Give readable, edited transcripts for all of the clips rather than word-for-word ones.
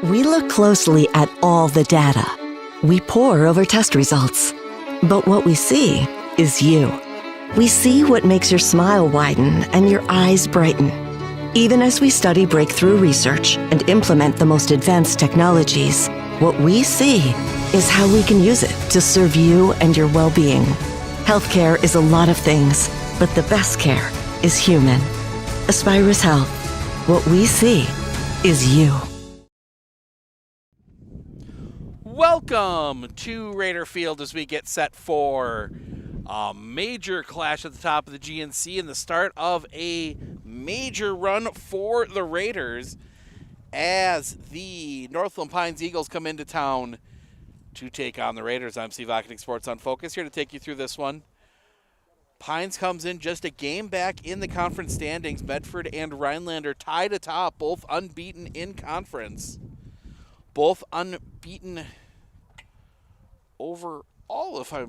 We look closely at all the data. We pore over test results. But what we see is you. We see what makes your smile widen and your eyes brighten. Even as we study breakthrough research and implement the most advanced technologies, what we see is how we can use it to serve you and your well-being. Healthcare is a lot of things, but the best care is human. Aspirus Health. What we see is you. Welcome to Raider Field as we get set for a major clash at the top of the GNC and the start of a major run for the Raiders as the Northland Pines Eagles come into town to take on the Raiders. I'm Steve Ocketing, Sports on Focus, here to take you through this one. Pines comes in just a game back in the conference standings. Medford and Rhinelander tied atop, both unbeaten in conference. Both unbeaten overall, if I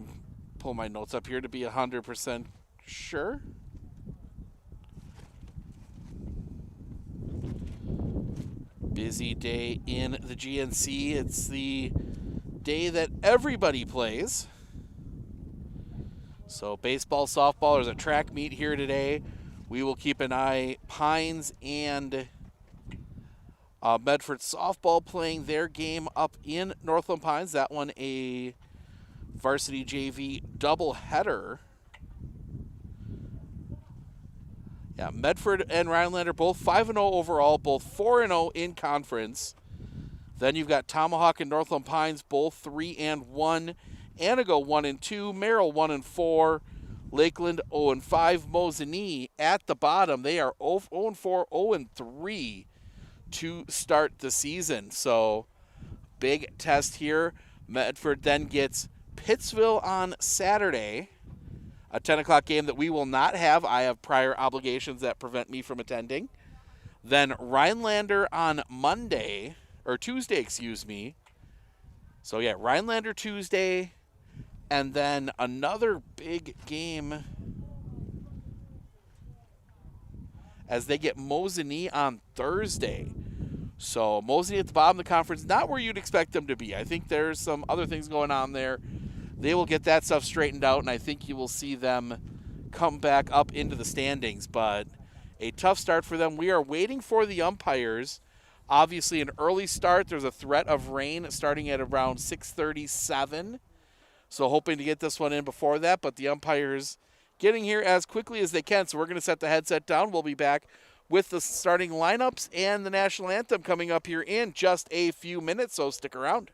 pull my notes up here to be 100% sure. Busy day in the GNC. It's the day that everybody plays. So baseball, softball, there's a track meet here today. We will keep an eye. Pines and Medford softball playing their game up in Northland Pines. That one a varsity JV doubleheader. Yeah, Medford and Rhinelander both 5-0 overall, both 4-0 in conference. Then you've got Tomahawk and Northland Pines both 3-1. Anago 1-2, Merrill 1-4, Lakeland 0-5, Mosinee at the bottom. They are 0-4, 0-3 to start the season. So big test here. Medford then gets Pittsville on Saturday, a 10 o'clock game that we will not have. I have prior obligations that prevent me from attending. Then Rhinelander on Tuesday, excuse me. So yeah, Rhinelander Tuesday, and then another big game as they get Mosinee on Thursday. So Mosinee at the bottom of the conference, not where you'd expect them to be. I think there's some other things going on there. They will get that stuff straightened out, and I think you will see them come back up into the standings. But a tough start for them. We are waiting for the umpires. Obviously, an early start. There's a threat of rain starting at around 6:37. So hoping to get this one in before that, but the umpires getting here as quickly as they can. So we're going to set the headset down. We'll be back with the starting lineups and the national anthem coming up here in just a few minutes, so stick around.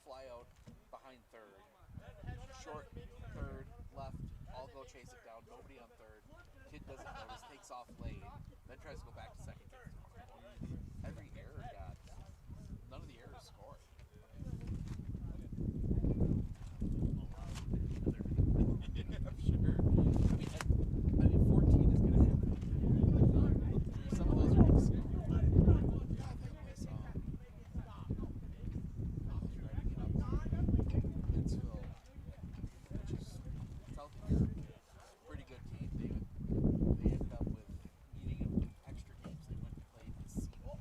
fly out behind third. Short, third, left, all go chase it down. Nobody on third. Kid doesn't notice, takes off lane, then tries to go back to second. Every error got, none of the errors scored. I'm sure. I mean, 14 is going to happen. Some of those are going to score. Pretty good team. They ended up with needing extra games. They went and played the Seagull.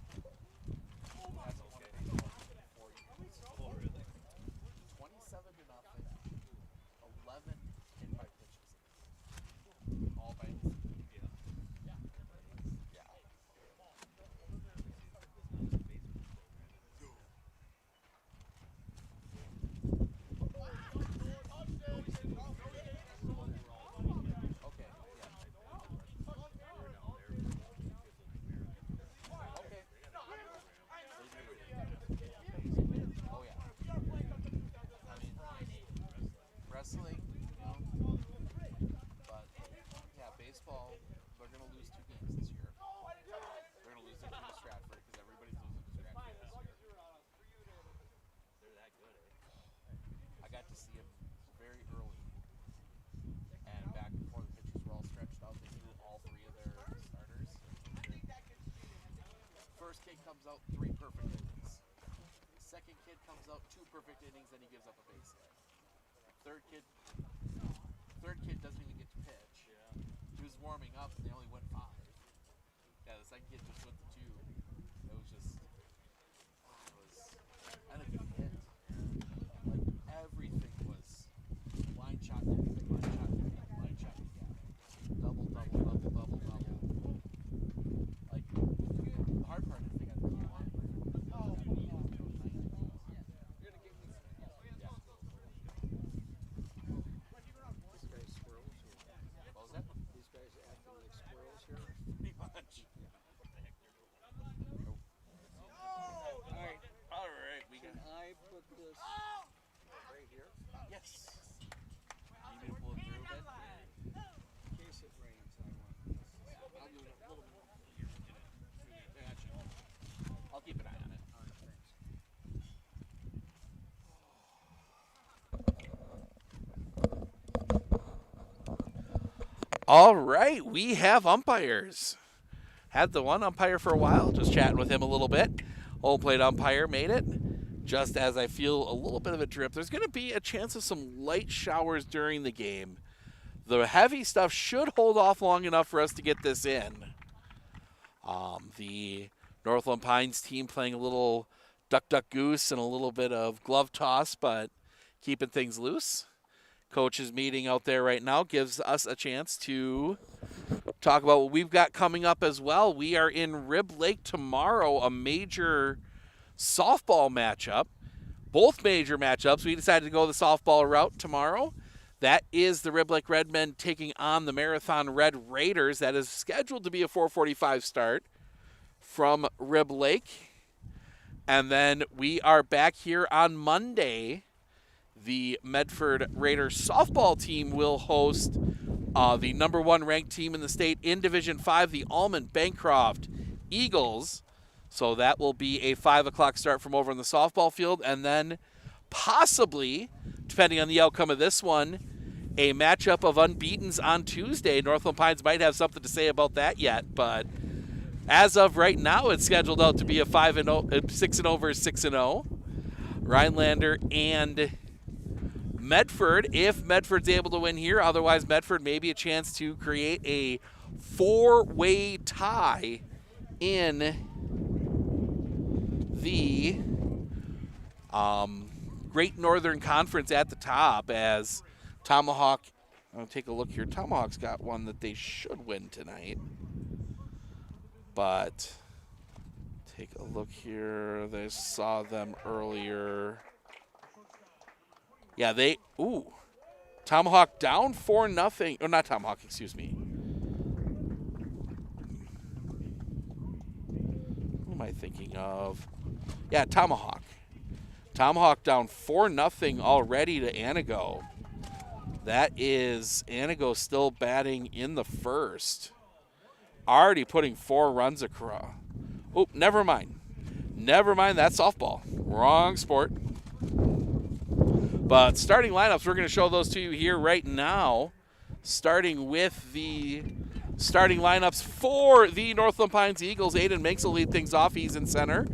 Hasn't won a baseball game in 4 years. Oh, really? 27-0, 11 hit by pitches. All by the Seagull. Yeah. Wrestling, but yeah, baseball, they're going to lose 2 games this year. They're going to lose their team to Stratford because everybody's losing to Stratford this year. They're that good, eh? I got to see them very early, and back before the pitchers were all stretched out, they threw all 3 of their starters. First kid comes out, 3 perfect innings. Second kid comes out, 2 perfect innings, then he gives up a base hit. Third kid doesn't even get to pitch. Yeah. He was warming up and they only went 5. Yeah, the second kid just went to 2. It was just, and a good hit. Like everything was line shot to me, line shot to me, line shot to gap. Double. Like, the hard part is they got the line. I put this right here. Yes. You need to pull it through a bit? In case it rains, I want this. I'll do it a little bit. Gotcha. I'll keep an eye on it. Thanks. All right, we have umpires. Had the one umpire for a while, just chatting with him a little bit. Home plate umpire made it. Just as I feel a little bit of a drip, there's going to be a chance of some light showers during the game. The heavy stuff should hold off long enough for us to get this in. The Northland Pines team playing a little duck, duck, goose and a little bit of glove toss, but keeping things loose. Coaches meeting out there right now gives us a chance to talk about what we've got coming up as well. We are in Rib Lake tomorrow, a major softball matchup. Both major matchups. We decided to go the softball route tomorrow. That is the Rib Lake Redmen taking on the Marathon Red Raiders. That is scheduled to be a 4:45 start from Rib Lake. And then we are back here on Monday. The Medford Raiders softball team will host the number 1 ranked team in the state in Division 5, the Almond Bancroft Eagles. So that will be a 5 o'clock start from over on the softball field. And then possibly, depending on the outcome of this one, a matchup of unbeatens on Tuesday. Northland Pines might have something to say about that yet. But as of right now, it's scheduled out to be a 6-0 versus 6-0. Rhinelander and Medford, if Medford's able to win here. Otherwise, Medford may be a chance to create a 4-way tie in the Great Northern Conference at the top, as Tomahawk, I'll take a look here. Tomahawk's got one that they should win tonight. But take a look here. They saw them earlier. Yeah, Tomahawk down 4-0. Oh, not Tomahawk, excuse me. Who am I thinking of? Yeah, Tomahawk. Tomahawk down 4-0 already to Anago. That is Anago still batting in the first. Already putting 4 runs across. Oh, never mind. Never mind, that's softball. Wrong sport. But starting lineups, we're going to show those to you here right now. Starting with the starting lineups for the Northland Pines Eagles. Aiden Minks will lead things off. He's in center.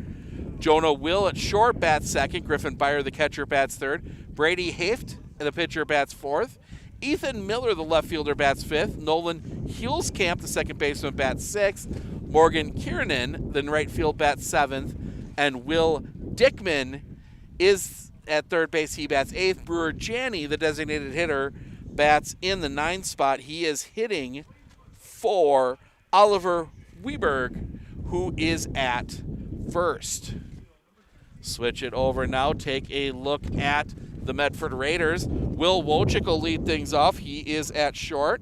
Jonah Will at short bats second. Griffin Byer, the catcher, bats third. Brady Haft, the pitcher, bats fourth. Ethan Miller, the left fielder, bats fifth. Nolan Hulskamp, the second baseman, bats sixth. Morgan Kiernan, the right field, bats seventh. And Will Dickman is at third base. He bats eighth. Brewer Janney, the designated hitter, bats in the 9th spot. He is hitting for Oliver Weberg, who is at first. Switch it over now. Take a look at the Medford Raiders. Will Wojcik will lead things off. He is at short.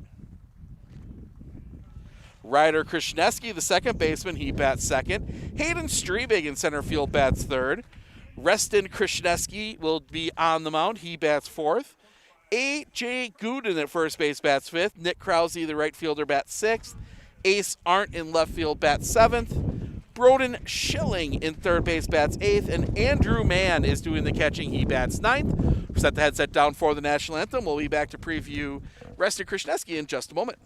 Ryder Krishneski, the second baseman, he bats second. Hayden Strebig in center field bats third. Reston Krishneski will be on the mound. He bats fourth. A.J. Gooden at first base bats fifth. Nick Krause, the right fielder, bats sixth. Ace Arndt in left field bats seventh. Broden Schilling in third base bats eighth. And Andrew Mann is doing the catching. He bats ninth. Set the headset down for the national anthem. We'll be back to preview Reston Krishneski in just a moment.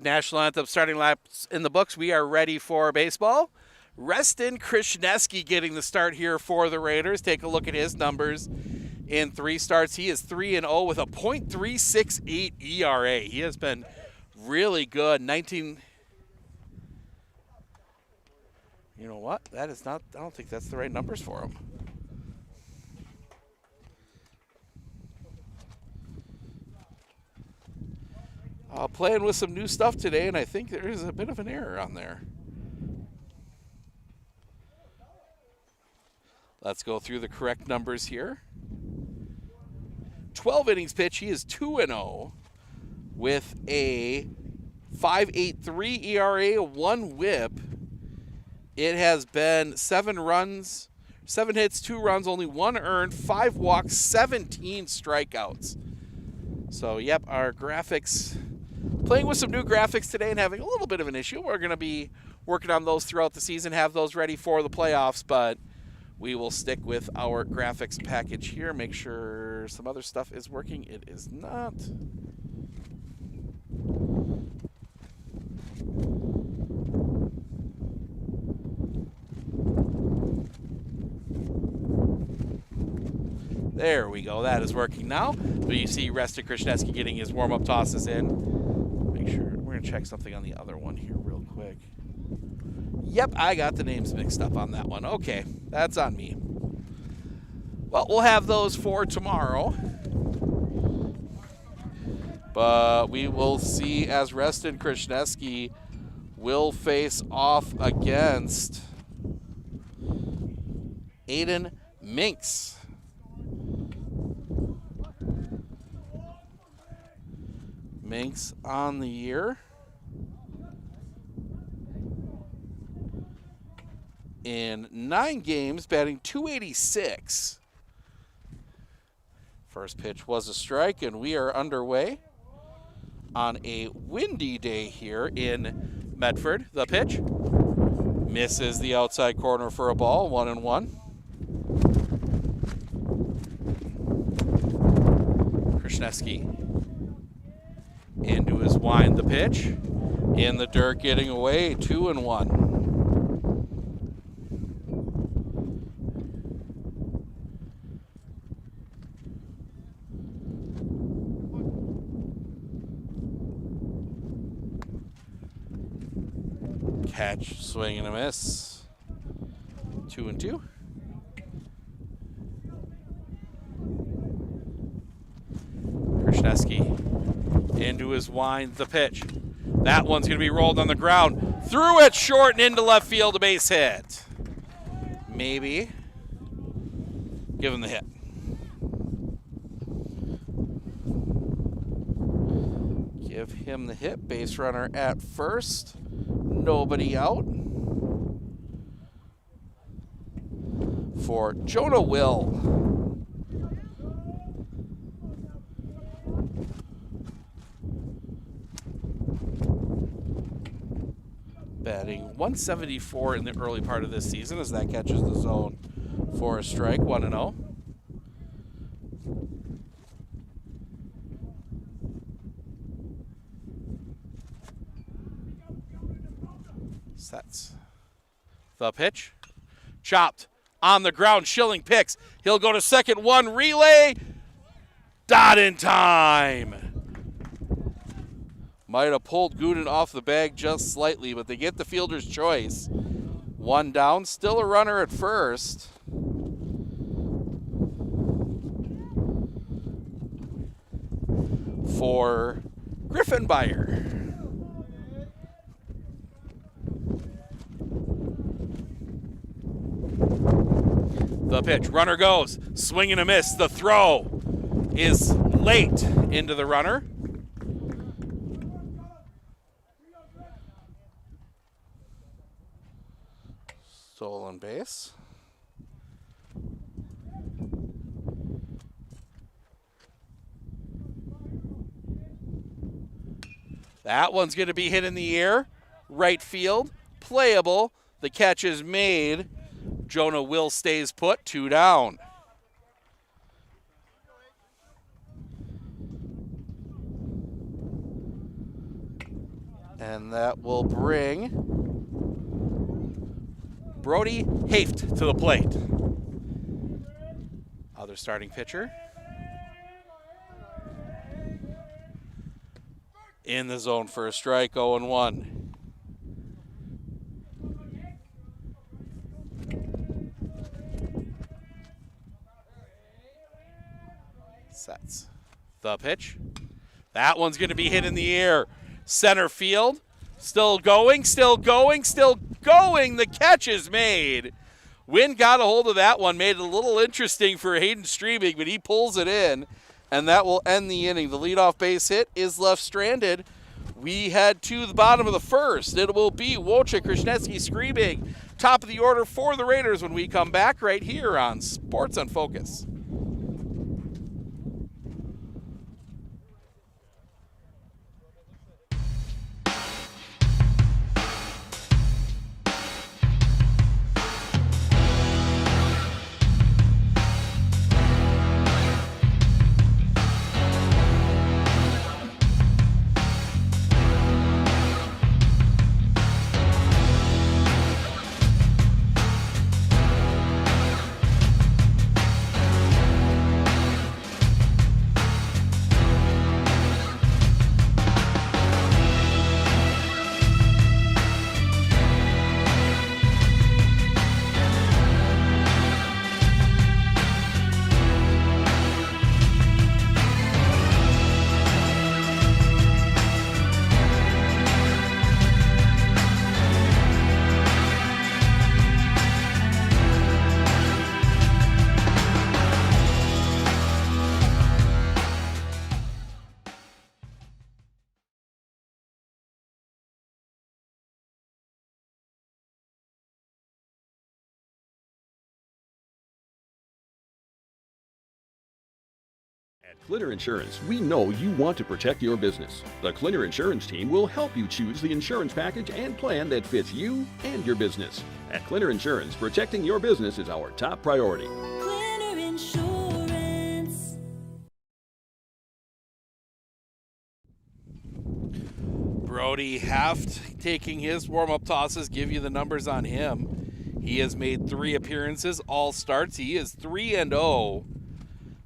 National anthem starting laps in the books. We are ready for baseball. Reston Krishneski getting the start here for the Raiders. Take a look at his numbers in 3 starts. He is 3-0 with a .368 ERA. He has been really good. You know what? That is not, I don't think that's the right numbers for him. Playing with some new stuff today, and I think there is a bit of an error on there. Let's go through the correct numbers here. 12 innings pitch. He is 2-0 with a .583 ERA, 1 whip. It has been 7 runs, 7 hits, 2 runs, only 1 earned, 5 walks, 17 strikeouts. So, yep, our graphics, playing with some new graphics today and having a little bit of an issue. We're going to be working on those throughout the season, have those ready for the playoffs, but we will stick with our graphics package here. Make sure some other stuff is working. It is not. There we go. That is working now. But you see Reston Krishneski getting his warm-up tosses in. Make sure. We're going to check something on the other one here real quick. Yep, I got the names mixed up on that one. Okay, that's on me. Well, we'll have those for tomorrow. But we will see as Reston Krishneski will face off against Aiden Minks. Minks on the year. In 9 games, batting .286. First pitch was a strike, and we are underway on a windy day here in Medford. The pitch misses the outside corner for a ball, 1-1. Krishneski into his wind, the pitch in the dirt, getting away, 2-1. Catch, swing and a miss. 2-2. Krishneski into his wind, the pitch. That one's going to be rolled on the ground. Through it short and into left field, a base hit. Maybe. Give him the hit. Give him the hit. Base runner at first. Nobody out. For Jonah Will. Batting .174 in the early part of this season as that catches the zone for a strike, 1-0. Sets. The pitch. Chopped on the ground. Schilling picks. He'll go to second, one relay. Dot in time. Might have pulled Gooden off the bag just slightly, but they get the fielder's choice. One down. Still a runner at first. For Griffin Beyer. The pitch, runner goes, swing and a miss. The throw is late into the runner. Stolen base. That one's going to be hit in the air. Right field, playable. The catch is made. Jonah Will stays put, 2 down. And that will bring Brody Haft to the plate. Other starting pitcher. In the zone for a strike, 0-1. Sets. The pitch. That one's going to be hit in the air. Center field. Still going, still going, still going. The catch is made. Wynn got a hold of that one, made it a little interesting for Hayden Streaming, but he pulls it in, and that will end the inning. The leadoff base hit is left stranded. We head to the bottom of the first. It will be Wojciech Krishneski Streaming, top of the order for the Raiders when we come back right here on Sports on Focus. At Clinner Insurance, we know you want to protect your business. The Clinner Insurance team will help you choose the insurance package and plan that fits you and your business. At Clinner Insurance, protecting your business is our top priority. Clinner Insurance. Brody Haft taking his warm-up tosses. Give you the numbers on him. He has made 3 appearances, all starts. He is 3-0.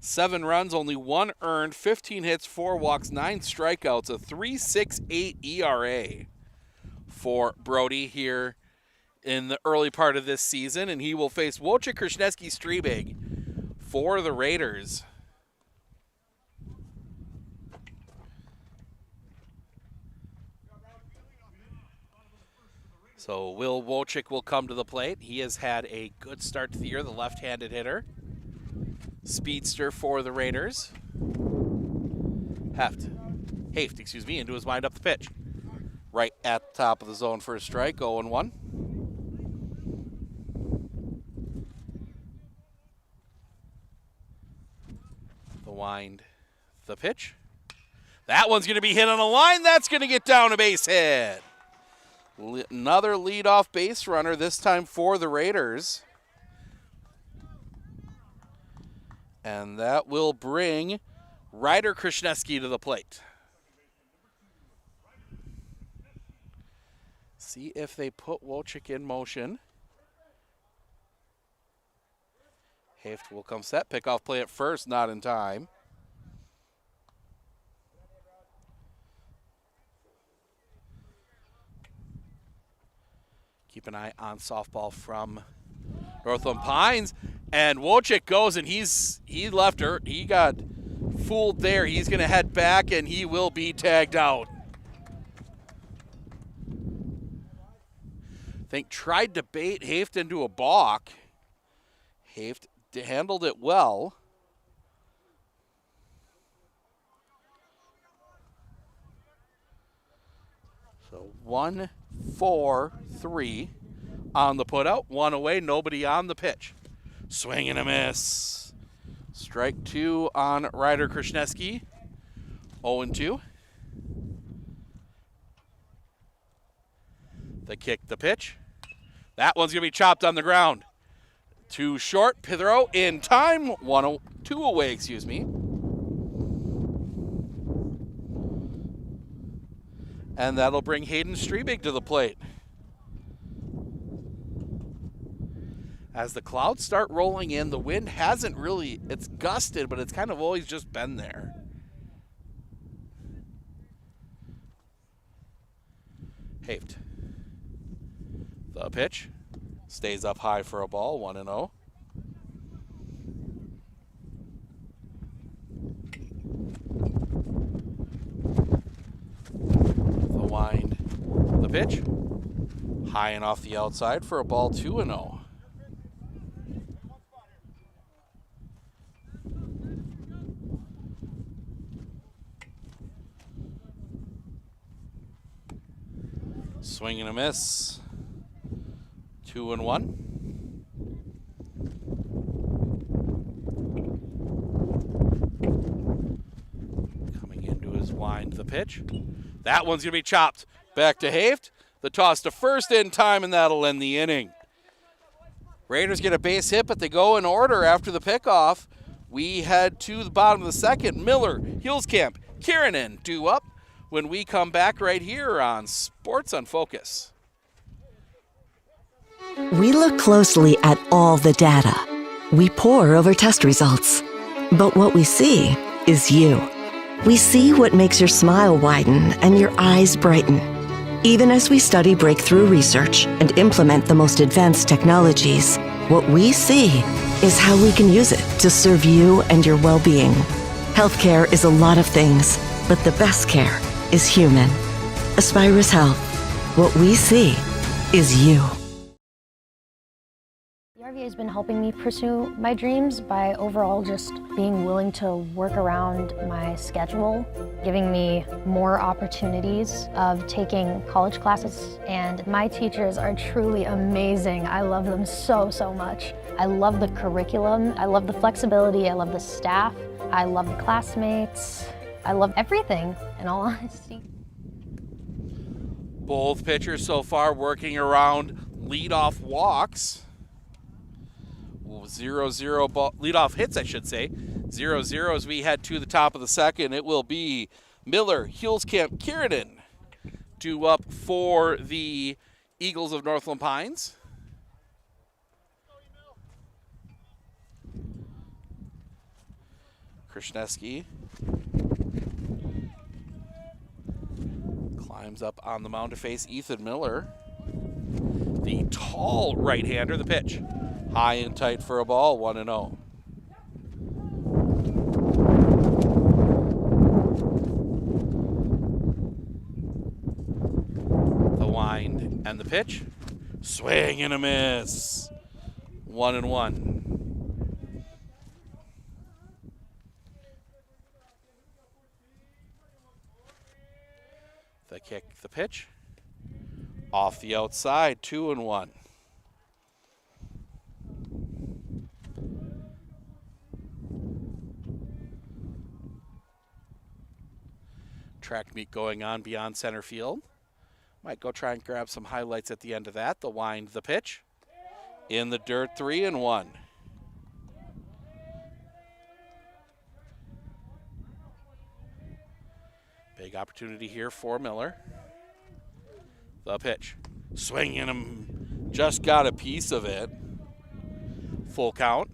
7 runs, only 1 earned, 15 hits, 4 walks, 9 strikeouts, a 3.68 ERA for Brody here in the early part of this season, and he will face Wojciech Krasniewski-Strebig for the Raiders. So Will Wojciech will come to the plate. He has had a good start to the year, the left-handed hitter. Speedster for the Raiders. Haft, into his wind up the pitch. Right at the top of the zone for a strike, 0-1. The wind, the pitch. That one's going to be hit on a line. That's going to get down a base hit. Another leadoff base runner, this time for the Raiders. And that will bring Ryder Krasniewski to the plate. See if they put Wojciech in motion. Haft will come set, pick off play at first, not in time. Keep an eye on softball from Northland Pines. And Wojciech goes, and he left her. He got fooled there. He's going to head back, and he will be tagged out. I think tried to bait Haft into a balk. Haft handled it well. So 1, 4, 3 on the putout. 1 away, nobody on the pitch. Swing and a miss. Strike 2 on Ryder Krasniewski. 0-2. The kick, the pitch. That one's going to be chopped on the ground. Too short. Throw in time. 2 away, excuse me. And that'll bring Hayden Strebig to the plate. As the clouds start rolling in, the wind hasn't really, it's gusted, but it's kind of always just been there. Haft. The pitch. Stays up high for a ball, 1-0. The wind, the pitch. High and off the outside for a ball, 2-0. Swing and a miss. 2-1. Coming into his wind, the pitch. That one's going to be chopped. Back to Haft. The toss to first in time, and that'll end the inning. Raiders get a base hit, but they go in order after the pickoff. We head to the bottom of the second. Miller, Hillscamp, Kiernan, 2 up. When we come back right here on Sports on Focus. We look closely at all the data. We pore over test results. But what we see is you. We see what makes your smile widen and your eyes brighten. Even as we study breakthrough research and implement the most advanced technologies, what we see is how we can use it to serve you and your well-being. Healthcare is a lot of things, but the best care is human. Aspirus Health. What we see is you. The RVA has been helping me pursue my dreams by overall just being willing to work around my schedule, giving me more opportunities of taking college classes, and my teachers are truly amazing. I love them so, so much. I love the curriculum, I love the flexibility, I love the staff, I love the classmates. I love everything, in all honesty. Both pitchers so far working around leadoff walks. 0-0 leadoff hits, I should say. 0-0 as we head to the top of the second. It will be Miller, Hulskamp, Kiernan due up for the Eagles of Northland Pines. Krishneski climbs up on the mound to face Ethan Miller. The tall right-hander, the pitch. High and tight for a ball, 1-0. The wind and the pitch. Swing and a miss. 1-1. The kick, the pitch. Off the outside, 2-1. Track meet going on beyond center field. Might go try and grab some highlights at the end of that. The wind, the pitch. In the dirt, 3-1. Big opportunity here for Miller. The pitch. Swinging him. Just got a piece of it. Full count.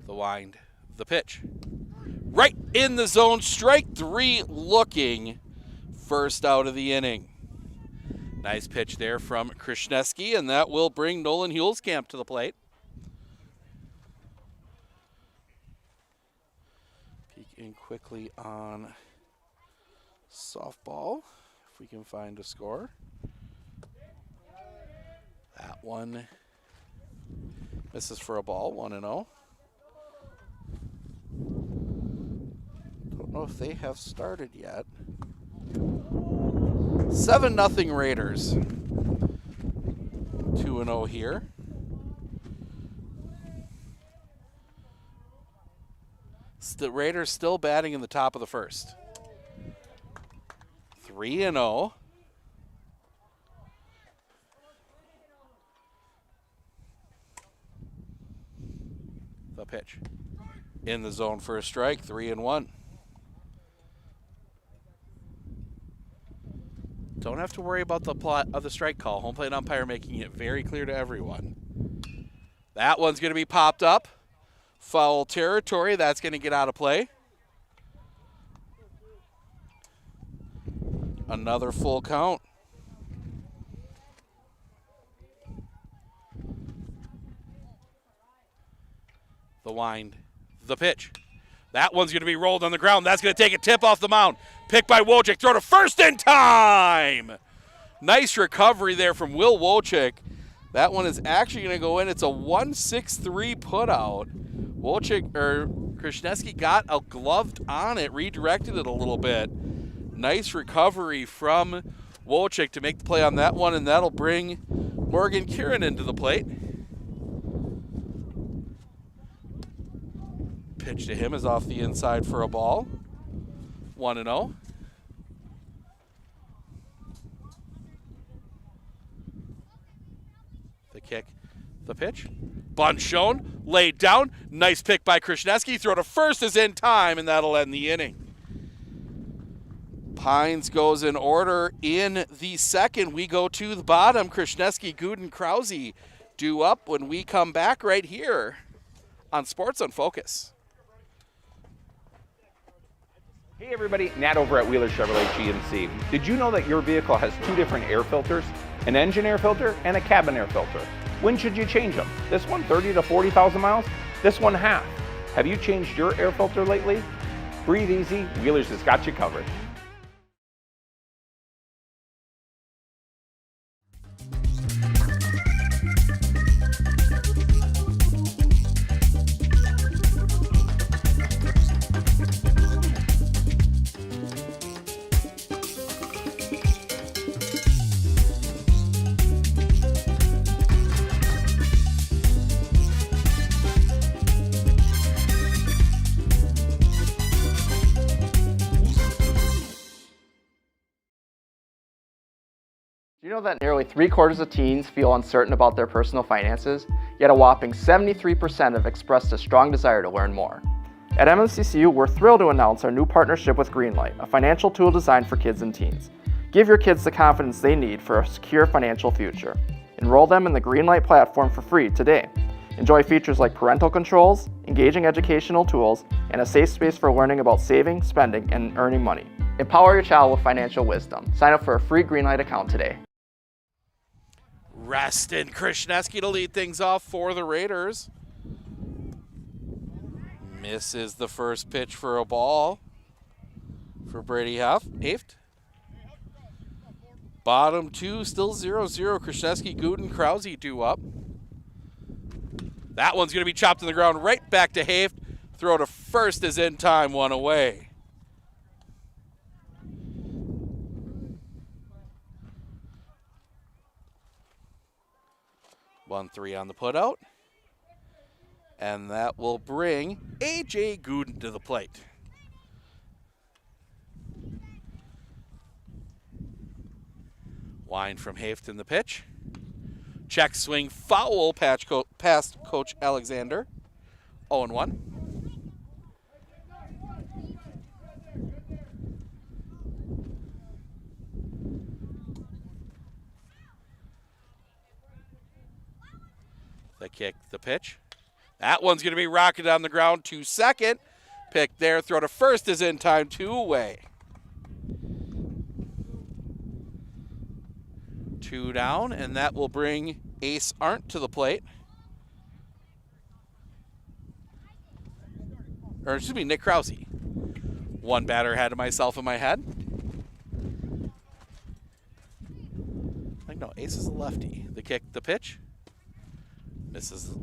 The wind. The pitch. Right in the zone. Strike 3 looking. First out of the inning. Nice pitch there from Krishneski, and that will bring Nolan Hulskamp to the plate. Peek in quickly on softball, if we can find a score. That one misses for a ball, 1-0. Don't know if they have started yet. 7-0 Raiders. 2-0 here. The Raiders still batting in the top of the first. 3-0. The pitch. In the zone for a strike, 3-1. Don't have to worry about the plot of the strike call. Home plate umpire making it very clear to everyone. That one's going to be popped up. Foul territory. That's going to get out of play. Another full count. The wind. The pitch. That one's going to be rolled on the ground. That's going to take a tip off the mound. Picked by Wojcik. Throw to first in time. Nice recovery there from Will Wojcik. That one is actually going to go in. It's a 1-6-3 putout. Krishneski got a gloved on it, redirected it a little bit. Nice recovery from Wojcik to make the play on that one, and that'll bring Morgan Kieran into the plate. Pitch to him is off the inside for a ball. 1-0. The kick, the pitch. Bunt shown, laid down. Nice pick by Krishneski. Throw to first is in time, and that'll end the inning. Pines goes in order in the second. We go to the bottom. Krishneski, Gooden, Krause due up when we come back right here on Sports on Focus. Hey everybody, Nat over at Wheeler Chevrolet GMC. Did you know that your vehicle has 2 different air filters? An engine air filter and a cabin air filter. When should you change them? This one 30 to 40,000 miles? This one half. Have you changed your air filter lately? Breathe easy, Wheeler's has got you covered. Do you know that nearly 3/4 of teens feel uncertain about their personal finances, yet a whopping 73% have expressed a strong desire to learn more? At MMCCU, we're thrilled to announce our new partnership with Greenlight, a financial tool designed for kids and teens. Give your kids the confidence they need for a secure financial future. Enroll them in the Greenlight platform for free today. Enjoy features like parental controls, engaging educational tools, and a safe space for learning about saving, spending, and earning money. Empower your child with financial wisdom. Sign up for a free Greenlight account today. Reston Krishneski to lead things off for the Raiders. Misses the first pitch for a ball for Brady Haft. Bottom two, still 0-0. Krishneski, Guden, Krause due up. That one's going to be chopped in the ground right back to Haft. Throw to first is in time, one away. One three on the putout. And that will bring A.J. Guden to the plate. Wind from Haft in the pitch. Check swing foul past Coach Alexander. 0-1. The kick, the pitch. That one's going to be rocketed on the ground to second. Pick there, throw to first is in time, 2 away. 2 down, and that will bring Ace Arndt to the plate. Or excuse me, Nick Krause. One batter ahead of myself in my head. No, Ace is a lefty. The kick, the pitch. Misses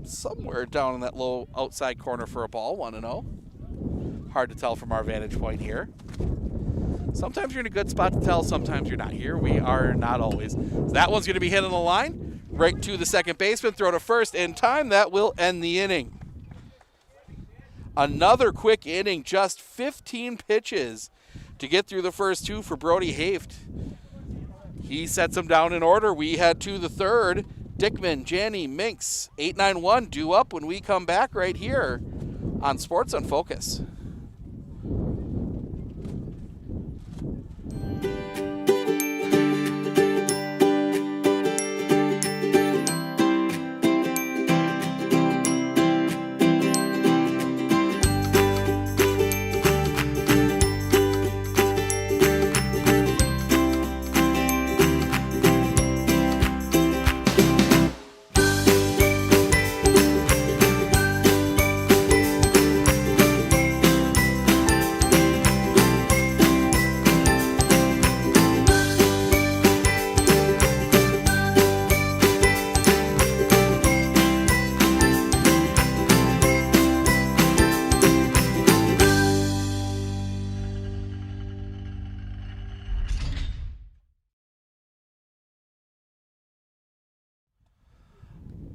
somewhere down in that low outside corner for a ball, 1-0. Hard to tell from our vantage point here. Sometimes you're in a good spot to tell, sometimes you're not. Here we are not always. So that one's going to be hit on the line. Right to the second baseman, throw to first in time. That will end the inning. Another quick inning, just 15 pitches to get through the first 2 for Brody Haft. He sets them down in order. We head to the third. Dickman, Janney, Minks, 891 due up when we come back right here on Sports on Focus.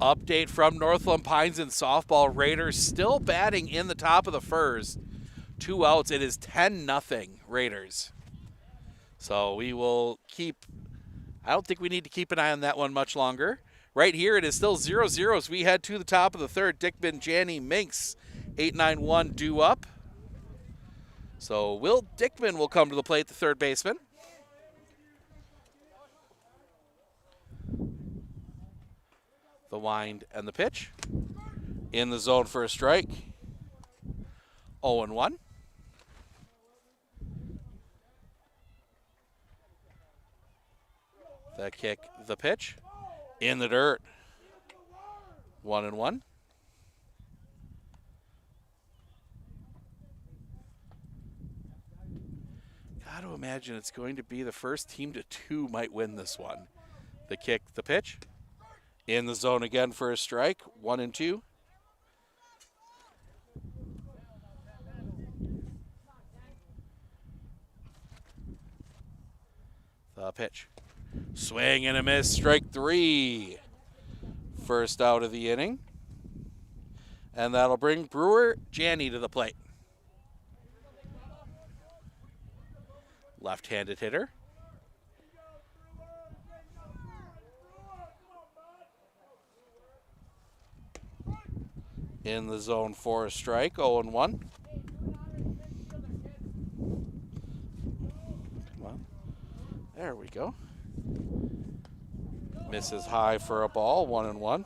Update from Northland Pines in softball. Raiders still batting in the top of the first. 2 outs. It is 10-0 Raiders. So we will keep, I don't think we need to keep an eye on that one much longer. Right here it is still 0-0 as we head to the top of the third. Dickman, Janney, Minks, 891 due up. So Will Dickman will come to the plate, the third baseman. The wind and the pitch. In the zone for a strike. 0-1. The kick, the pitch. In the dirt. 1-1. Got to imagine it's going to be the first team to 2 might win this one. The kick, the pitch. In the zone again for a strike, 1-2. The pitch. Swing and a miss, strike 3. First out of the inning. And that'll bring Brewer Janney to the plate. Left-handed hitter. in the zone for a strike, 0-1. Come on. There we go. Misses high for a ball, 1-1.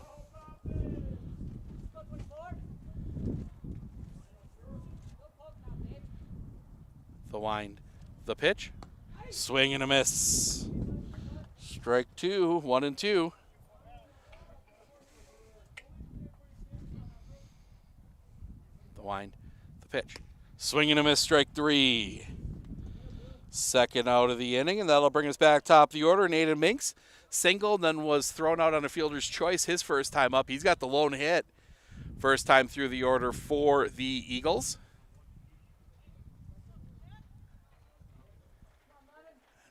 The wind, the pitch, swing and a miss. Strike 2, 1-2. The wind, the pitch, swing and a miss, strike 3. Second out of the inning, and that'll bring us back top of the order. Nathan Minks singled, then was thrown out on a fielder's choice his first time up. He's got the lone hit first time through the order for the Eagles.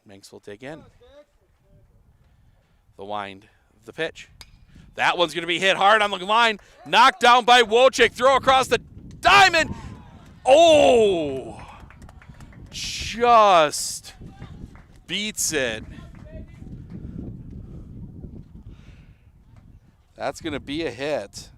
Minks will dig in. The wind, the pitch. That one's going to be hit hard on the line. Knocked down by Wojcik. Throw across the diamond. Oh! Just beats it. That's going to be a hit.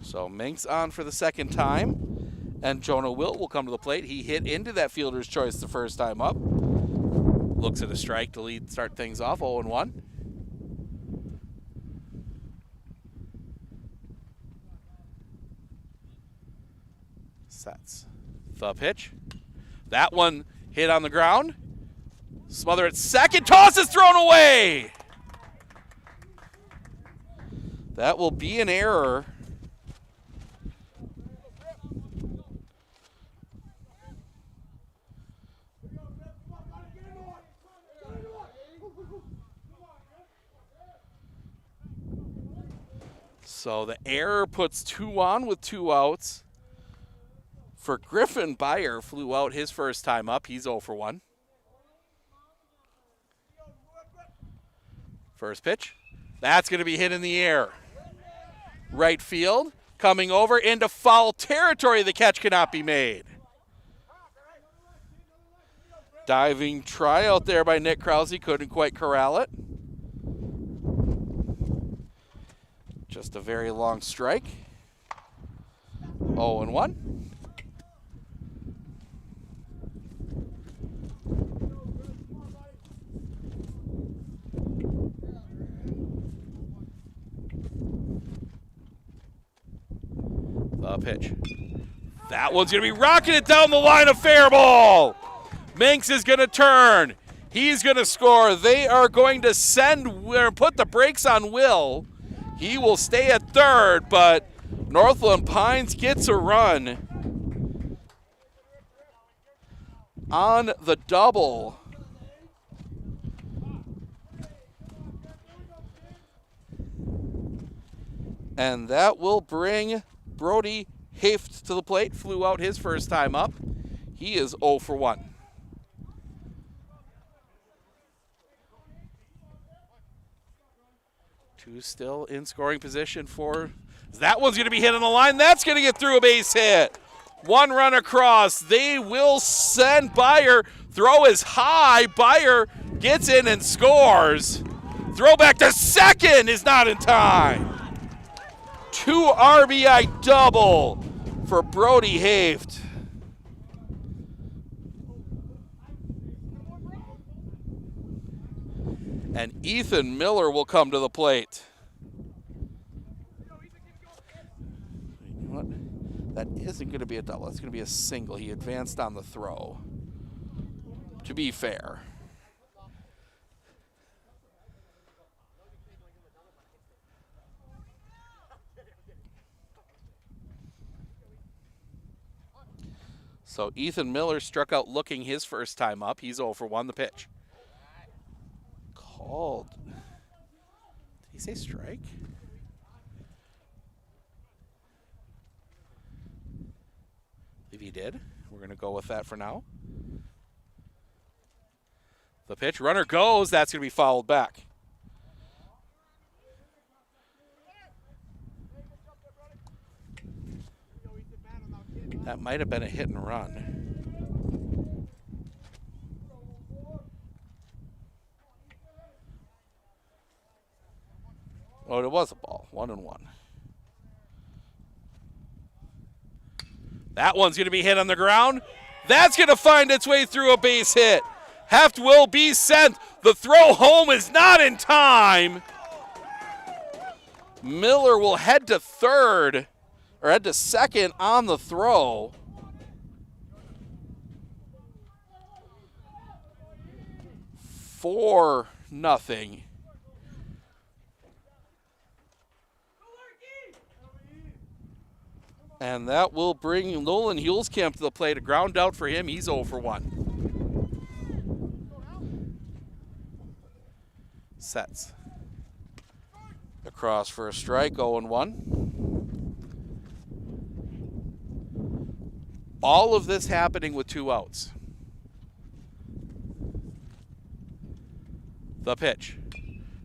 So Minks on for the second time, and Jonah Wilt will come to the plate. He hit into that fielder's choice the first time up. Looks at a strike to start things off, 0-1. Sets the pitch. That one hit on the ground. Smother at second, toss is thrown away. That will be an error. So the error puts 2 on with 2 outs. For Griffin, Byer flew out his first time up. He's 0-1. First pitch. That's going to be hit in the air. Right field. Coming over into foul territory. The catch cannot be made. Diving try out there by Nick Krause. Couldn't quite corral it. Just a very long strike. 0-1. The pitch. That one's going to be rocking it down the line, a fair ball. Minks is going to turn. He's going to score. They are going to put the brakes on Will. He will stay at third, but Northland Pines gets a run on the double. And that will bring Brody Haft to the plate. Flew out his first time up. He is 0-1. Two still in scoring position for. That one's going to be hit on the line. That's going to get through a base hit. 1 run across. They will send Byer. Throw is high. Byer gets in and scores. Throw back to second is not in time. 2 RBI double for Brody Haft. And Ethan Miller will come to the plate. You know what? That isn't going to be a double. That's going to be a single. He advanced on the throw. To be fair. So Ethan Miller struck out looking his first time up. He's 0-1. The pitch. Called. Did he say strike? I believe he did. We're going to go with that for now. The pitch. Runner goes. That's going to be fouled back. That might have been a hit and run. Oh, it was a ball. 1-1. That one's going to be hit on the ground. That's going to find its way through a base hit. Heft will be sent. The throw home is not in time. Miller will head to third, or head to second on the throw. For nothing. And that will bring Nolan Hulskamp to the plate. A ground out for him. He's 0 for 1. Sets. Across for a strike, 0-1. All of this happening with 2 outs. The pitch.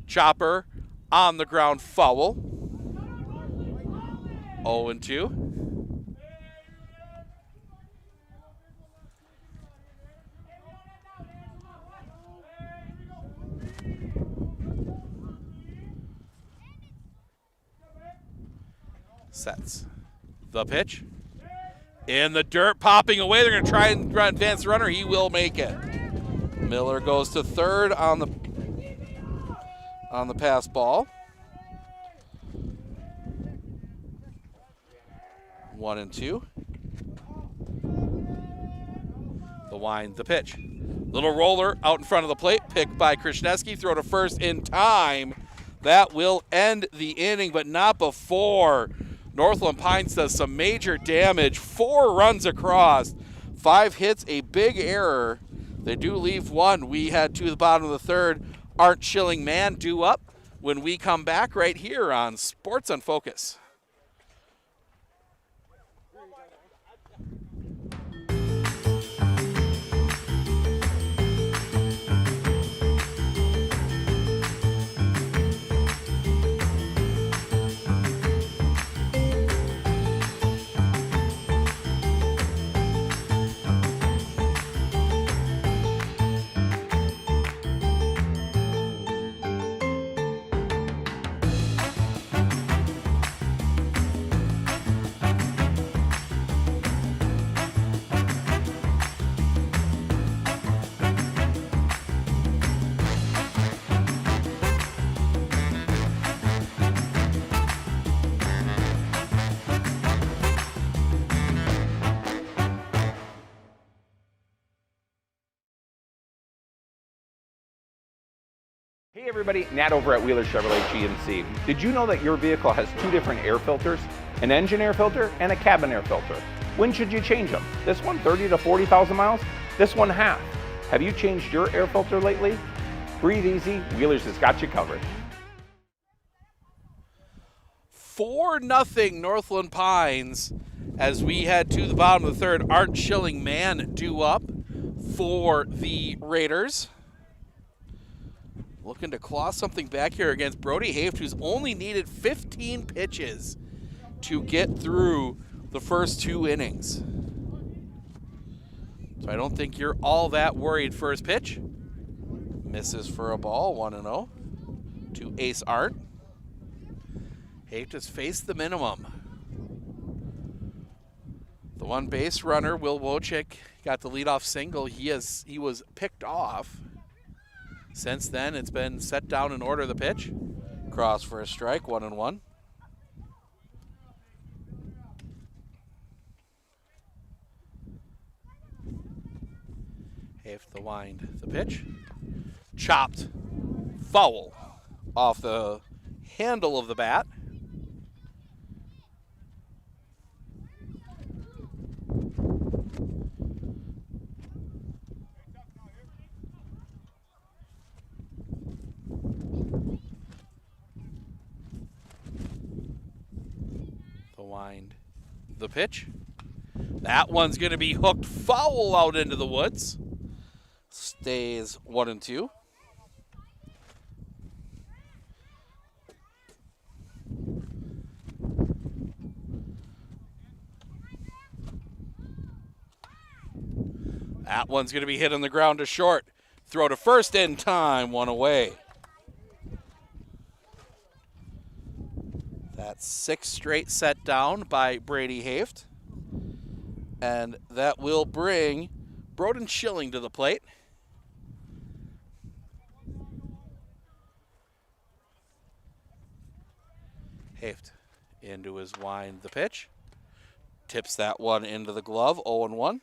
Chopper on the ground, foul. 0-2. Sets. The pitch. In the dirt, popping away. They're going to try and advance the runner. He will make it. Miller goes to third on the pass ball. 1-2. The wind, the pitch. Little roller out in front of the plate. Picked by Krishneski. Throw to first in time. That will end the inning, but not before Northland Pines does some major damage. 4 runs across. 5 hits, a big error. They do leave 1. We head to the bottom of the third. Art Schilling man due up when we come back right here on Sports on Focus. Hey everybody, Nat over at Wheeler Chevrolet GMC. Did you know that your vehicle has 2 different air filters? An engine air filter and a cabin air filter. When should you change them? This one 30 to 40,000 miles? This one half. Have you changed your air filter lately? Breathe easy, Wheeler's has got you covered. 4-0 Northland Pines as we head to the bottom of the third. Art Schilling man due up for the Raiders. Looking to claw something back here against Brody Haft, who's only needed 15 pitches to get through the first 2 innings. So I don't think you're all that worried. First pitch. Misses for a ball, 1-0 to Ace Art. Haft has faced the minimum. The one base runner, Will Wojcik, got the leadoff single. He was picked off. Since then, it's been set down in order. The pitch. Cross for a strike, 1-1. Haft the wind. The pitch. Chopped. Foul. Off the handle of the bat. Wind. The pitch. That one's going to be hooked foul out into the woods. Stays 1-2. That one's going to be hit on the ground to short. Throw to first in time, one away. That's 6 straight set down by Brady Haft. And that will bring Broden Schilling to the plate. Haft into his wind, the pitch. Tips that one into the glove, 0-1.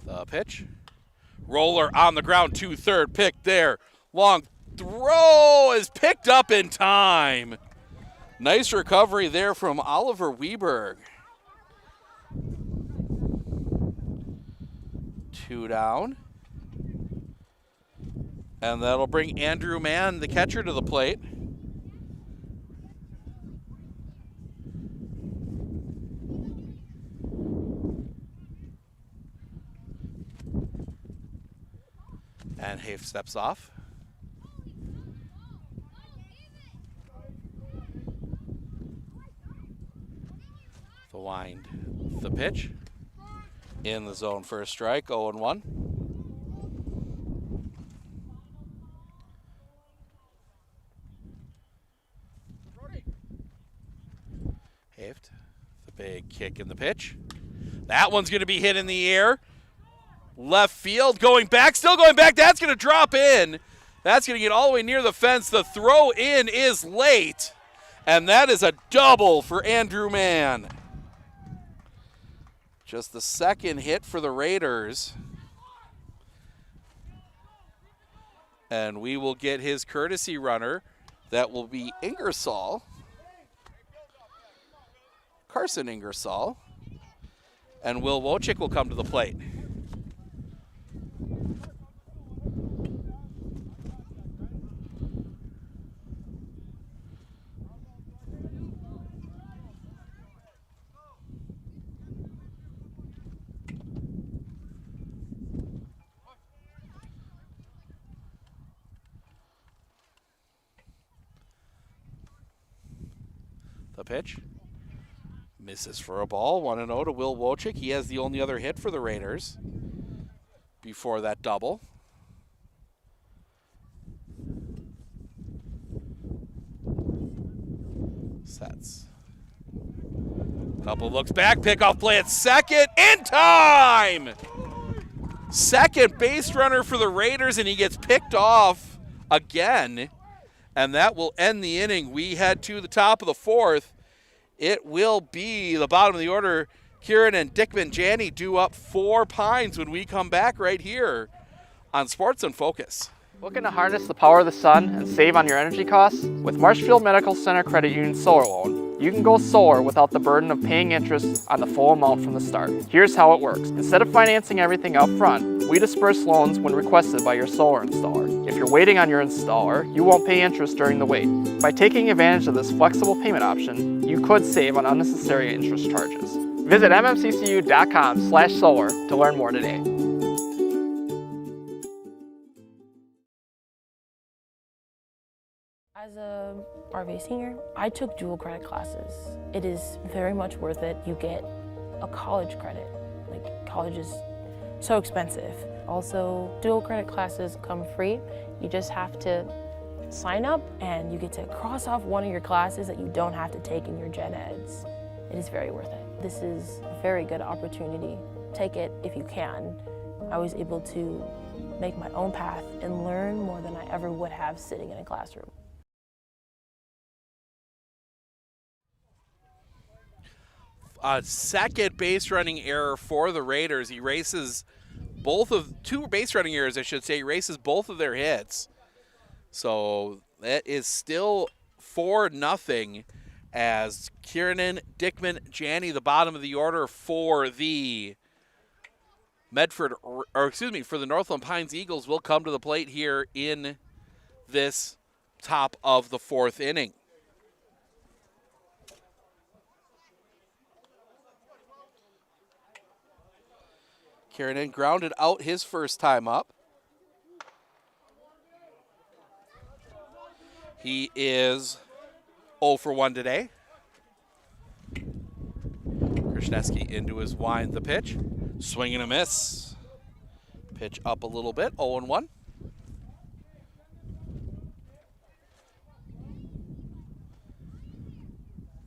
The pitch. Roller on the ground, 2-3 pick there. Long throw is picked up in time. Nice recovery there from Oliver Weberg. 2 down. And that'll bring Andrew Mann, the catcher, to the plate. And Haft steps off. The wind, the pitch. In the zone for a strike, 0-1. Haft, the big kick in the pitch. That one's going to be hit in the air. Left field, going back, still going back. That's going to drop in. That's going to get all the way near the fence. The throw in is late. And that is a double for Andrew Mann. Just the second hit for the Raiders. And we will get his courtesy runner. That will be Ingersoll. Carson Ingersoll. And Will Wojcik will come to the plate. The pitch. Misses for a ball. 1-0 to Will Wojcik. He has the only other hit for the Raiders before that double. Sets. Couple looks back. Pickoff play at second. In time! Second base runner for the Raiders, and he gets picked off again. And that will end the inning. We head to the top of the fourth. It will be the bottom of the order. Kieran and Dickman Janney do up 4 Pines when we come back right here on Sports in Focus. Looking to harness the power of the sun and save on your energy costs? With Marshfield Medical Center Credit Union Solar Loan, you can go solar without the burden of paying interest on the full amount from the start. Here's how it works. Instead of financing everything up front, we disperse loans when requested by your solar installer. If you're waiting on your installer, you won't pay interest during the wait. By taking advantage of this flexible payment option, you could save on unnecessary interest charges. Visit mmccu.com/solar to learn more today. As a RV senior, I took dual credit classes. It is very much worth it. You get a college credit. Like, college is so expensive. Also, dual credit classes come free. You just have to sign up and you get to cross off one of your classes that you don't have to take in your gen eds. It is very worth it. This is a very good opportunity. Take it if you can. I was able to make my own path and learn more than I ever would have sitting in a classroom. A second base running error for the Raiders. He races two base running errors, I should say. He races both of their hits. So that is still 4-0 as Kiernan, Dickman, Janney, the bottom of the order for the for the Northland Pines Eagles will come to the plate here in this top of the fourth inning. Kiernan grounded out his first time up. He is 0 for 1 today. Krishneski into his wind, the pitch. Swing and a miss. Pitch up a little bit, 0 and 1.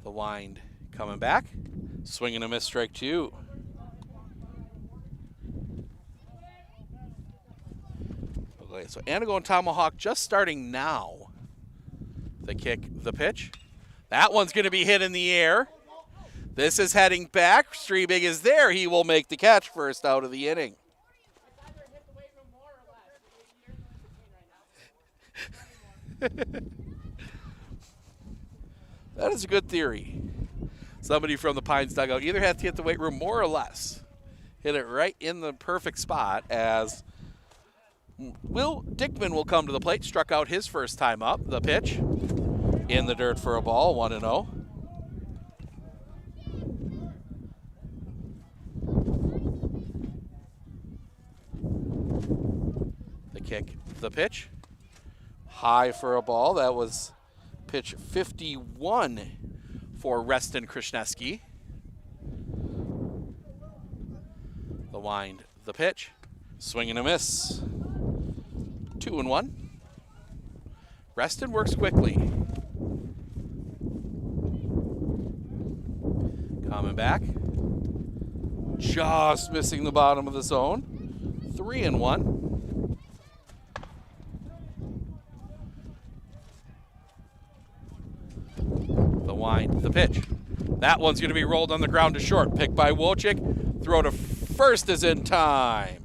The wind coming back. Swing and a miss, strike 2. Okay, so Anago and Tomahawk just starting now. The kick, the pitch. That one's going to be hit in the air. This is heading back. Streebig is there. He will make the catch first out of the inning. That is a good theory. Somebody from the Pines dugout either has to hit the weight room more or less. Hit it right in the perfect spot as Will Dickman will come to the plate. Struck out his first time up. The pitch in the dirt for a ball, 1-0. The kick, the pitch. High for a ball. That was pitch 51 for Reston Krishneski. The wind, the pitch. Swing and a miss. 2 and 1. Reston works quickly. Coming back. Just missing the bottom of the zone. 3 and 1. The wind, the pitch. That one's going to be rolled on the ground to short. Pick by Wojcik. Throw to first is in time.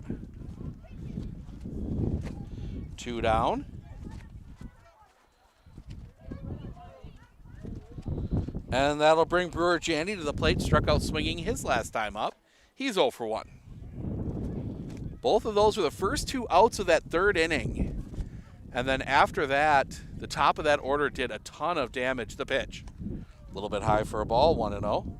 2 down. And that'll bring Brewer Jandy to the plate. Struck out swinging his last time up. He's 0 for 1. Both of those were the first 2 outs of that third inning. And then after that, the top of that order did a ton of damage. The pitch. A little bit high for a ball, 1-0.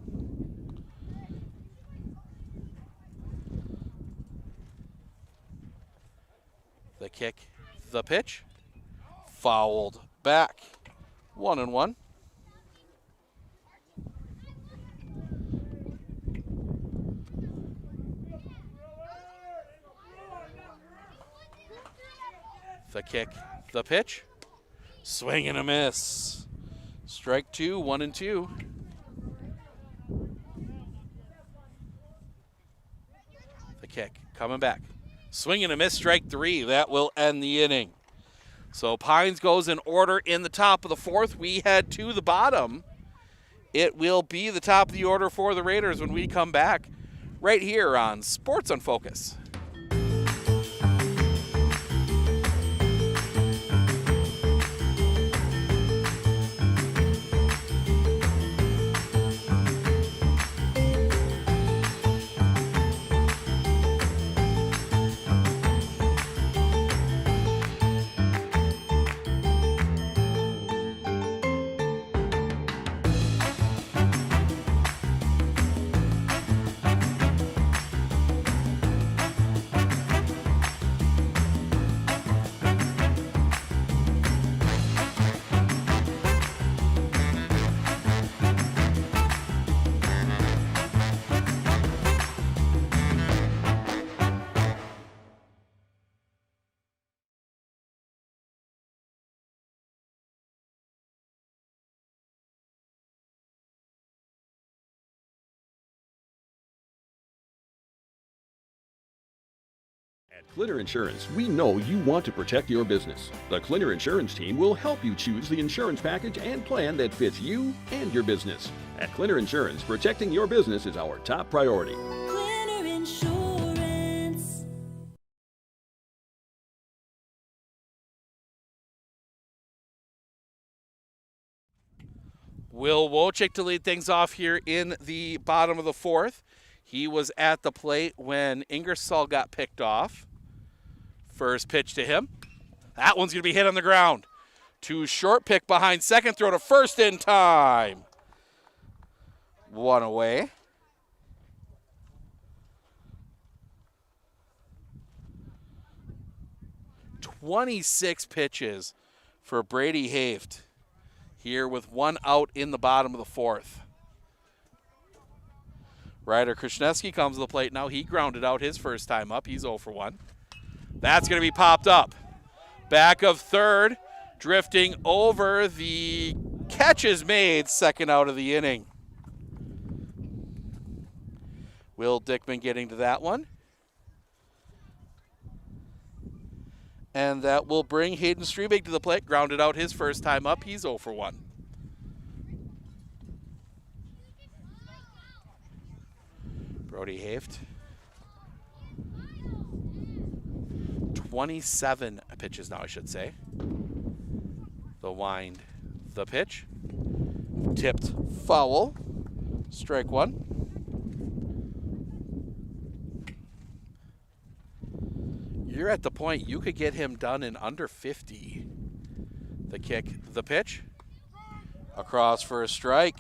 The kick, the pitch. Fouled back, 1-1. The kick, the pitch. Swing and a miss. Strike 2, 1 and 2. The kick, coming back. Swing and a miss, strike 3. That will end the inning. So Pines goes in order in the top of the 4th. We head to the bottom. It will be the top of the order for the Raiders when we come back right here on Sports on Focus. At Clinner Insurance, we know you want to protect your business. The Clinner Insurance team will help you choose the insurance package and plan that fits you and your business. At Clinner Insurance, protecting your business is our top priority. Clinner Insurance. Will Wojcik to lead things off here in the bottom of the 4th. He was at the plate when Ingersoll got picked off. First pitch to him. That one's going to be hit on the ground. Too short, pick behind second, throw to first in time. 1 away. "26 pitches for Brady Haft. here with 1 out in the bottom of the 4th. Ryder Krasniewski comes to the plate now. He grounded out his first time up. He's 0 for 1. That's going to be popped up. Back of 3rd, drifting over. The catch is made, 2nd out of the inning. Will Dickman getting to that one. And that will bring Hayden Strebig to the plate. Grounded out his first time up. He's 0 for 1. Brody Haft. 27 pitches now, I should say. The wind, the pitch. Tipped foul. Strike 1. You're at the point you could get him done in under 50. The kick, the pitch. Across for a strike.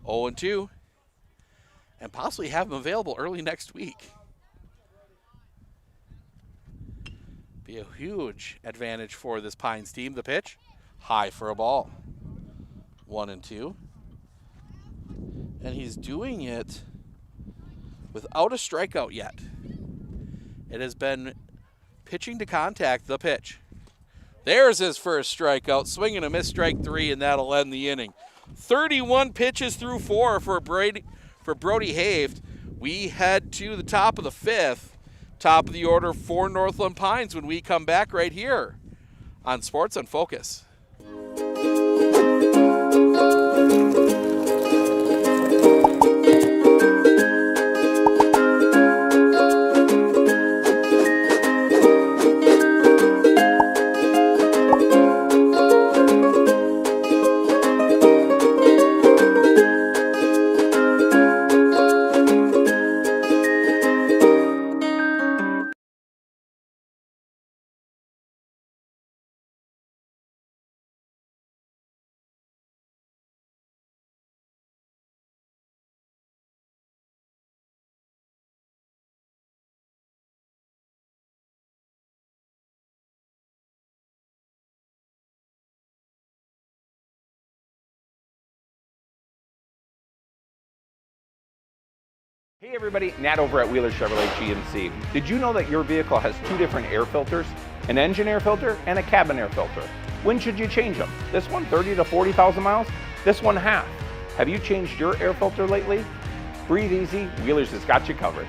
0-2. And possibly have him available early next week. Be a huge advantage for this Pines team. The pitch, high for a ball. 1-2. And he's doing it without a strikeout yet. It has been pitching to contact, the pitch. There's his first strikeout. Swing and a miss, strike 3, and that'll end the inning. 31 pitches through 4 for Brody Haft. We head to the top of the 5th. Top of the order for Northland Pines when we come back right here on Sports on Focus. Hey everybody, Nat over at Wheeler Chevrolet GMC. Did you know that your vehicle has 2 different air filters? An engine air filter and a cabin air filter. When should you change them? This one 30 to 40,000 miles? This one half. Have you changed your air filter lately? Breathe easy, Wheeler's has got you covered.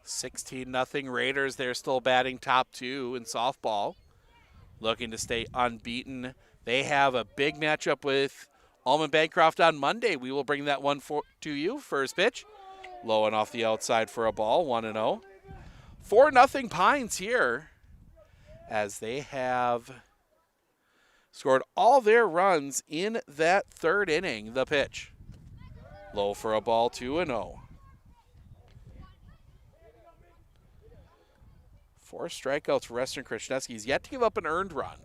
$16-0 Raiders. They're still batting top 2 in softball. Looking to stay unbeaten. They have a big matchup with Almond Bancroft on Monday. We will bring that one to you. First pitch. Low and off the outside for a ball. 1-0. 4-0 Pines here as they have scored all their runs in that 3rd inning. The pitch. Low for a ball. 2-0. 4 strikeouts for Western Krasniewski. He's yet to give up an earned run.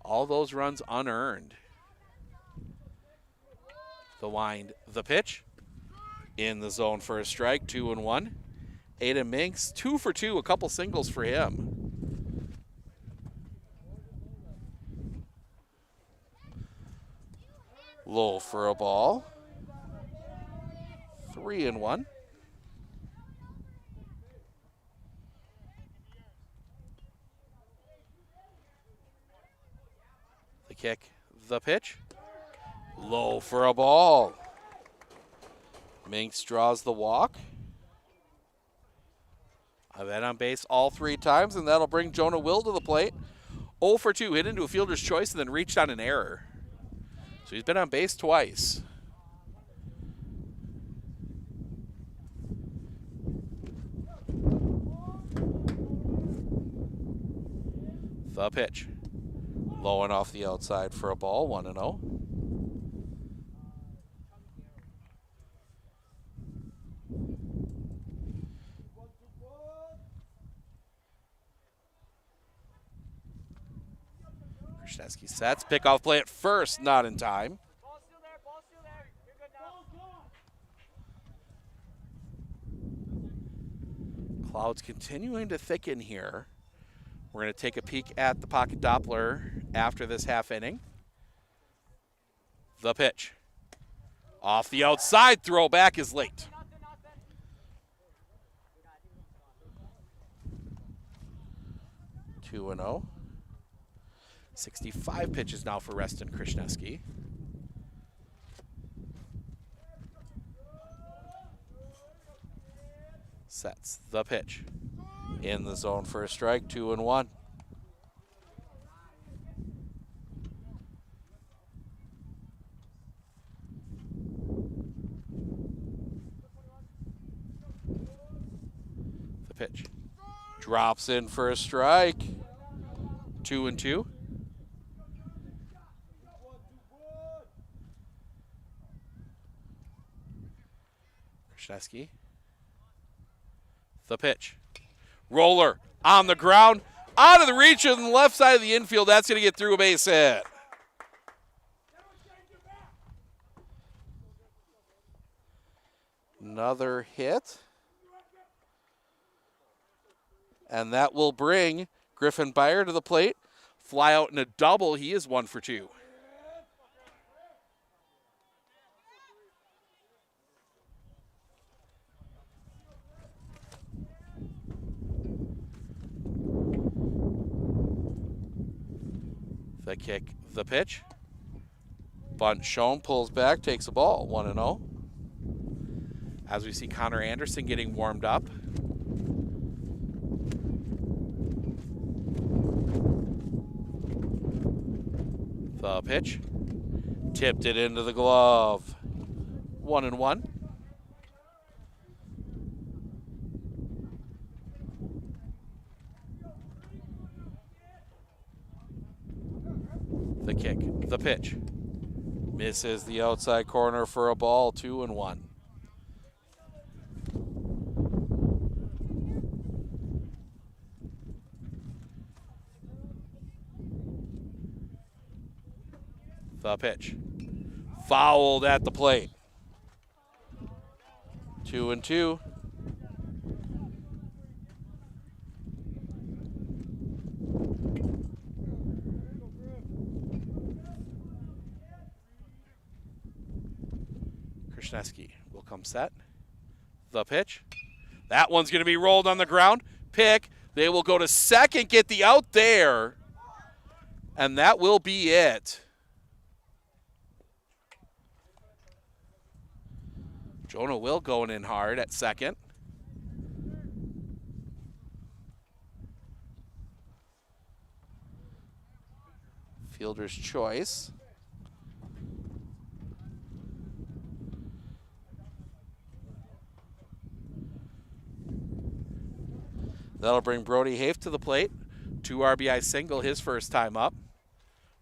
All those runs unearned. The wind, the pitch. In the zone for a strike, 2-1. Aiden Minks, 2 for 2, a couple singles for him. Low for a ball. 3-1. The kick, the pitch. Low for a ball. Minks draws the walk. I've been on base all 3 times, and that'll bring Jonah Will to the plate. 0 for 2, hit into a fielder's choice and then reached on an error. So he's been on base twice. The pitch. Low and off the outside for a ball, 1-0. Krasniewski sets, pickoff play at first, not in time. Clouds continuing to thicken here. We're going to take a peek at the pocket Doppler after this half inning. The pitch. Off the outside, throw back is late. Two and 0. 65 pitches now for Reston Krishneski. Sets the pitch. In the zone for a strike, 2 and 1. The pitch. Drops in for a strike, 2 and 2. Krishneski. The pitch. Roller on the ground, out of the reach of the left side of the infield. That's going to get through a base hit. Another hit. And that will bring Griffin Byer to the plate. Fly out in a double. He is 1 for 2. The kick, the pitch. Bunt shown, pulls back, takes a ball, 1 and 0. As we see Connor Anderson getting warmed up. The pitch. Tipped it into the glove. 1 and 1. The kick, the pitch. Misses the outside corner for a ball, 2 and 1. The pitch. Fouled at the plate. 2 and 2. Krishneski will come set. The pitch. That one's going to be rolled on the ground. Pick. They will go to second, get the out there. And that will be it. Jonah Will going in hard at second. Fielder's choice. That'll bring Brody Hafe to the plate. 2 RBI single, his first time up.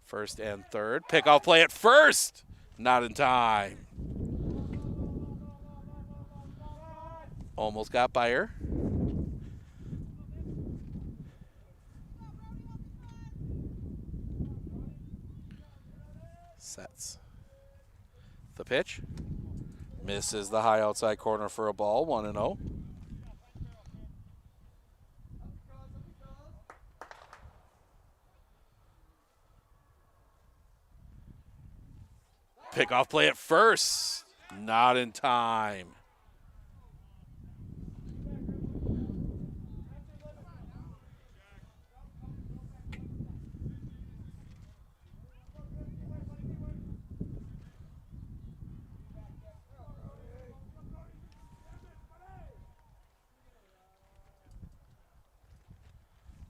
First and third. Pickoff play at first. Not in time. Almost got Byer. Sets. The pitch. Misses the high outside corner for a ball, 1 and 0. Pickoff play at first. Not in time.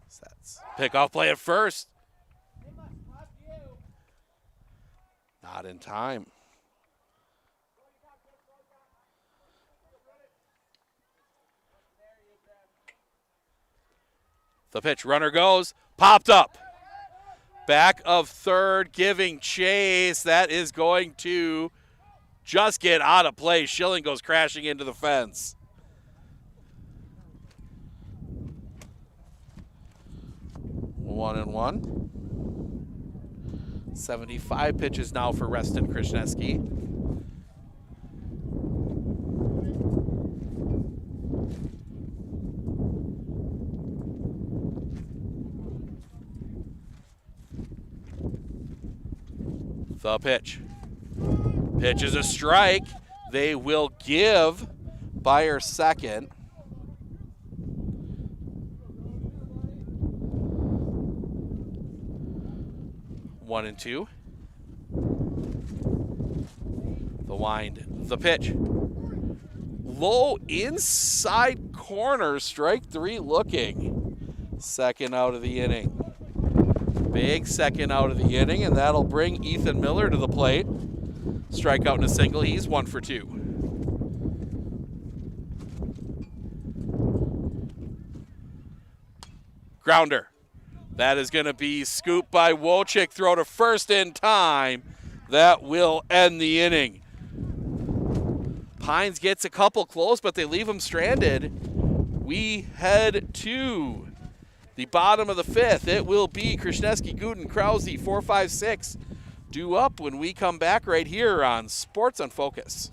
Sets. Pickoff play at first. Not in time. The pitch, runner goes, popped up. Back of third, giving chase. That is going to just get out of play. Schilling goes crashing into the fence. One and 1. 75 pitches now for Reston Krishneski. The pitch. Pitch is a strike. They will give Beyer second. One and two. The wind. The pitch. Low inside corner. Strike three looking. Second out of the inning. Big second out of the inning, and that'll bring Ethan Miller to the plate. Strikeout and a single. He's 1 for 2. Grounder. That is going to be scooped by Wojcik. Throw to first in time. That will end the inning. Pines gets a couple close, but they leave him stranded. We head to the bottom of the fifth. It will be Krasniewski, Guden, Krause, 4, 5, 6. Due up when we come back right here on Sports on Focus.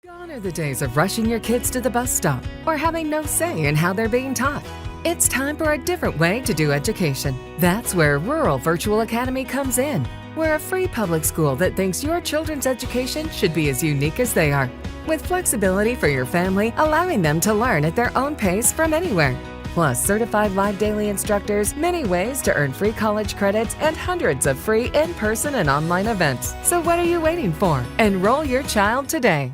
Gone are the days of rushing your kids to the bus stop or having no say in how they're being taught. It's time for a different way to do education. That's where Rural Virtual Academy comes in. We're a free public school that thinks your children's education should be as unique as they are, with flexibility for your family, allowing them to learn at their own pace from anywhere. Plus certified live daily instructors, many ways to earn free college credits, and hundreds of free in-person and online events. So what are you waiting for? Enroll your child today.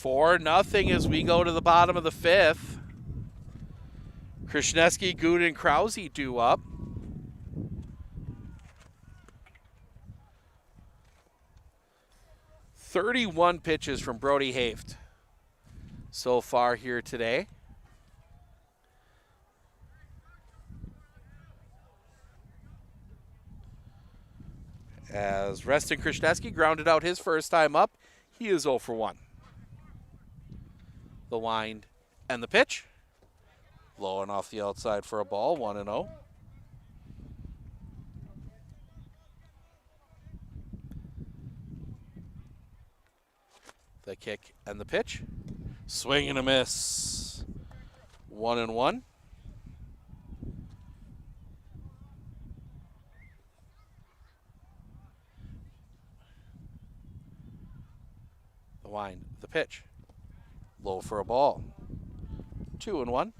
4-0 as we go to the bottom of the fifth. Krasniewski, Guden, and Krause due up. "31 pitches from Brody Haft so far here today. As Reston Krasniewski grounded out his first time up, he is 0 for 1. The wind and the pitch. Low and off the outside for a ball, 1-0. The kick and the pitch. Swing and a miss. 1-1. The wind, the pitch. Low for a ball. 2-1.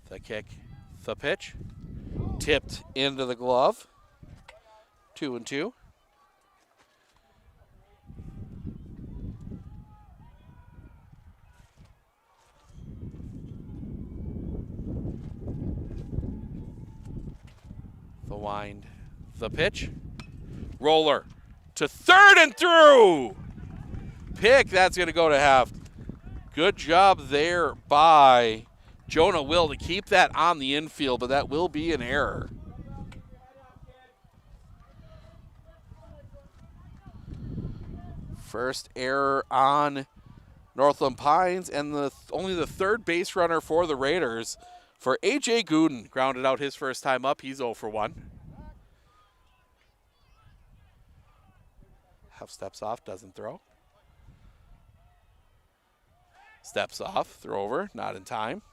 The kick, the pitch. Tipped into the glove. 2-2. The wind, the pitch. Roller to third and through. Pick, that's going to go to Haft. Good job there by Jonah Will to keep that on the infield, but that will be an error. First error on Northland Pines, and only the third base runner for the Raiders. For A.J. Guden, grounded out his first time up. He's 0 for 1. Half steps off, doesn't throw. Steps off, throw over, not in time.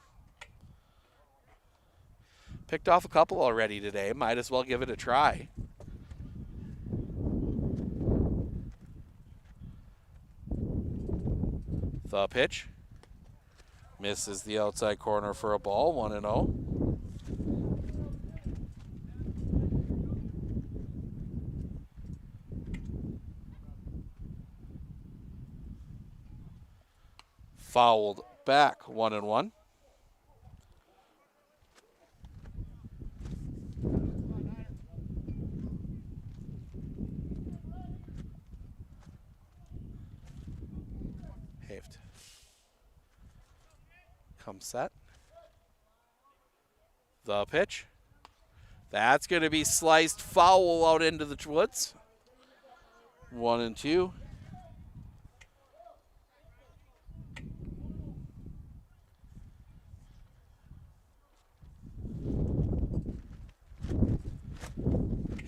Picked off a couple already today. Might as well give it a try. The pitch. Misses the outside corner for a ball, 1-0. Fouled back, 1-1. Come set. The pitch. That's going to be sliced foul out into the woods. 1-2.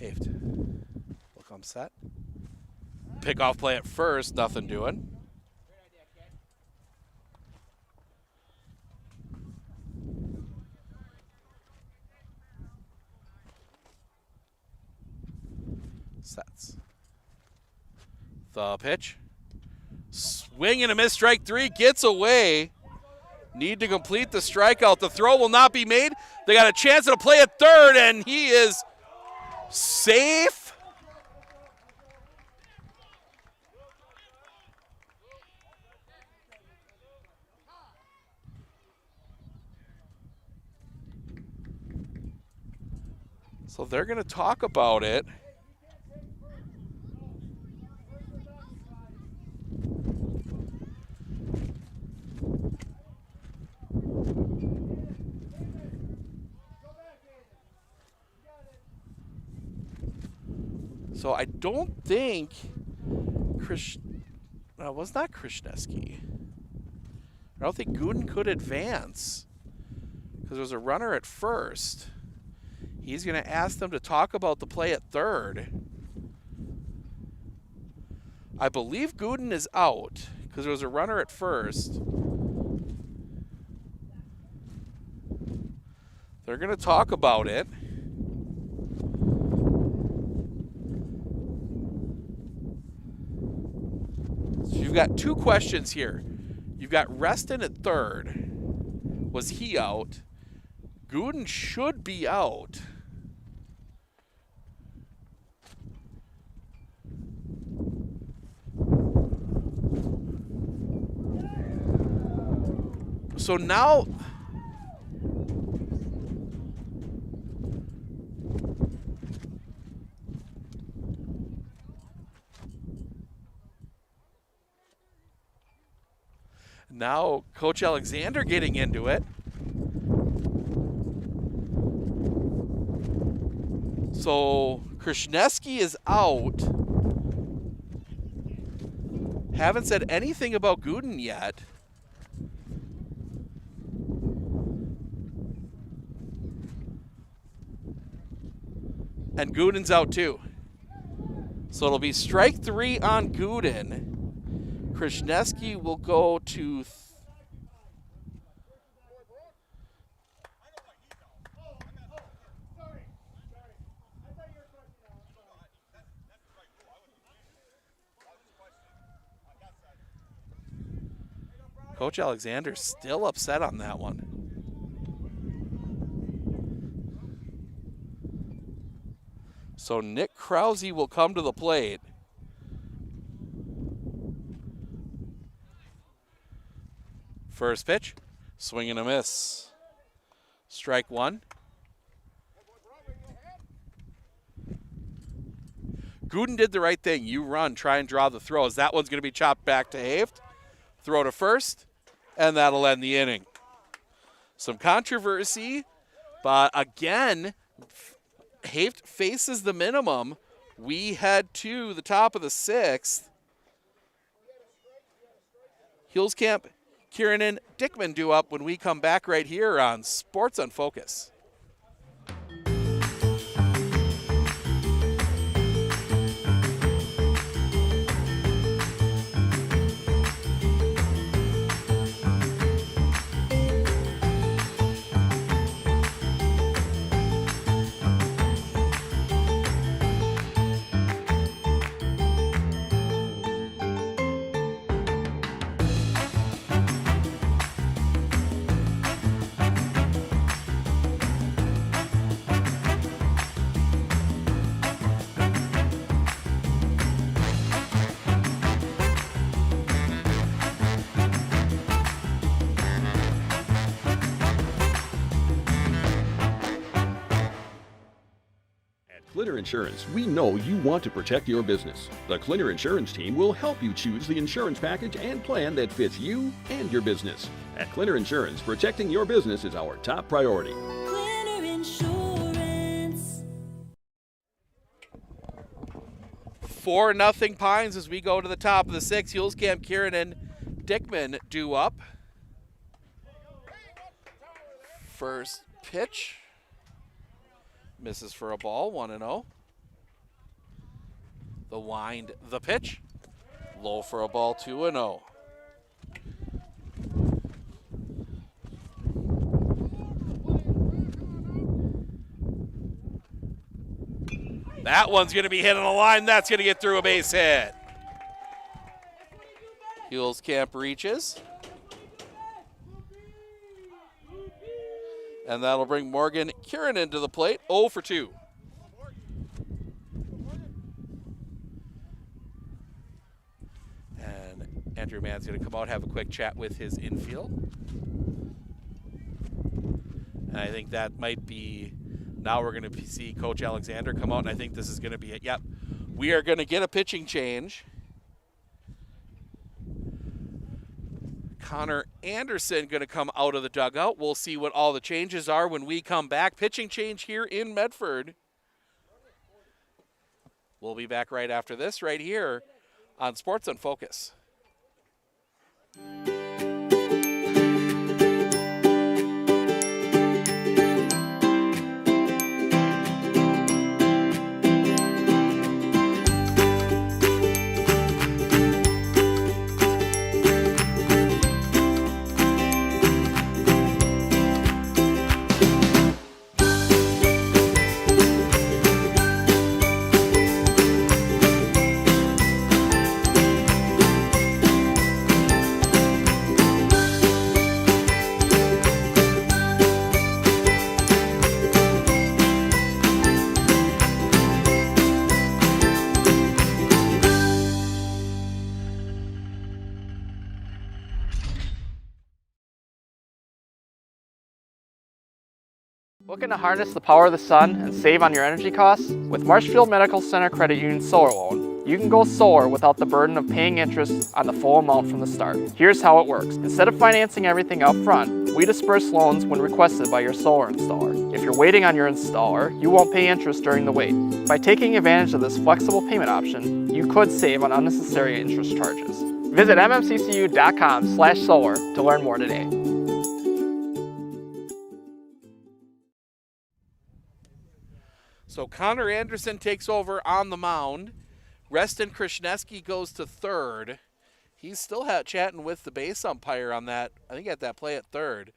Haved. Will come set. Pickoff play at first, nothing doing. Sets. The pitch. Swing and a miss, strike 3, gets away. Need to complete the strikeout. The throw will not be made. They got a chance at a play at third, and he is safe. So they're going to talk about it. So I don't think it was not Krishneski. I don't think Gooden could advance because there was a runner at first. He's going to ask them to talk about the play at third. I believe Gooden is out because there was a runner at first. They're going to talk about it. So you've got two questions here. You've got Reston at third. Was he out? Gooden should be out. So now Coach Alexander getting into it. So Krishneski is out. Haven't said anything about Gooden yet. And Gooden's out too. So it'll be strike 3 on Gooden. Krishneski will go to Coach Alexander's still upset on that one. So Nick Krause will come to the plate. First pitch, swing and a miss. Strike 1. Gooden did the right thing. You run, try and draw the throws. That one's going to be chopped back to Haved. Throw to first, and that'll end the inning. Some controversy, but again, Haved faces the minimum. We head to the top of the 6th. Hillscamp, Kieran, Dickman do up when we come back right here on Sports on Focus. Clinner Insurance, we know you want to protect your business. The Clinner Insurance team will help you choose the insurance package and plan that fits you and your business. At Clinner Insurance, protecting your business is our top priority. Clinner Insurance. 4-0 Pines as we go to the top of the 6th. Hulskamp, Kieran, and Dickman due up. First pitch. Misses for a ball, 1-0. The wind, the pitch. Low for a ball, 2-0. That one's going to be hit on the line. That's going to get through a base hit. Hulskamp reaches. And that'll bring Morgan Kieran into the plate, 0 for 2. And Andrew Mann's going to come out, have a quick chat with his infield. And I think that might be, now we're going to see Coach Alexander come out, and I think this is going to be it. Yep, we are going to get a pitching change. Connor Anderson going to come out of the dugout. We'll see what all the changes are when we come back. Pitching change here in Medford. We'll be back right after this, right here on Sports on Focus. Looking to harness the power of the sun and save on your energy costs? With Marshfield Medical Center Credit Union Solar Loan, you can go solar without the burden of paying interest on the full amount from the start. Here's how it works. Instead of financing everything up front, we disperse loans when requested by your solar installer. If you're waiting on your installer, you won't pay interest during the wait. By taking advantage of this flexible payment option, you could save on unnecessary interest charges. Visit mmccu.com/solar to learn more today. So Connor Anderson takes over on the mound. Reston Krishneski goes to third. He's still chatting with the base umpire on that, I think at that play at third.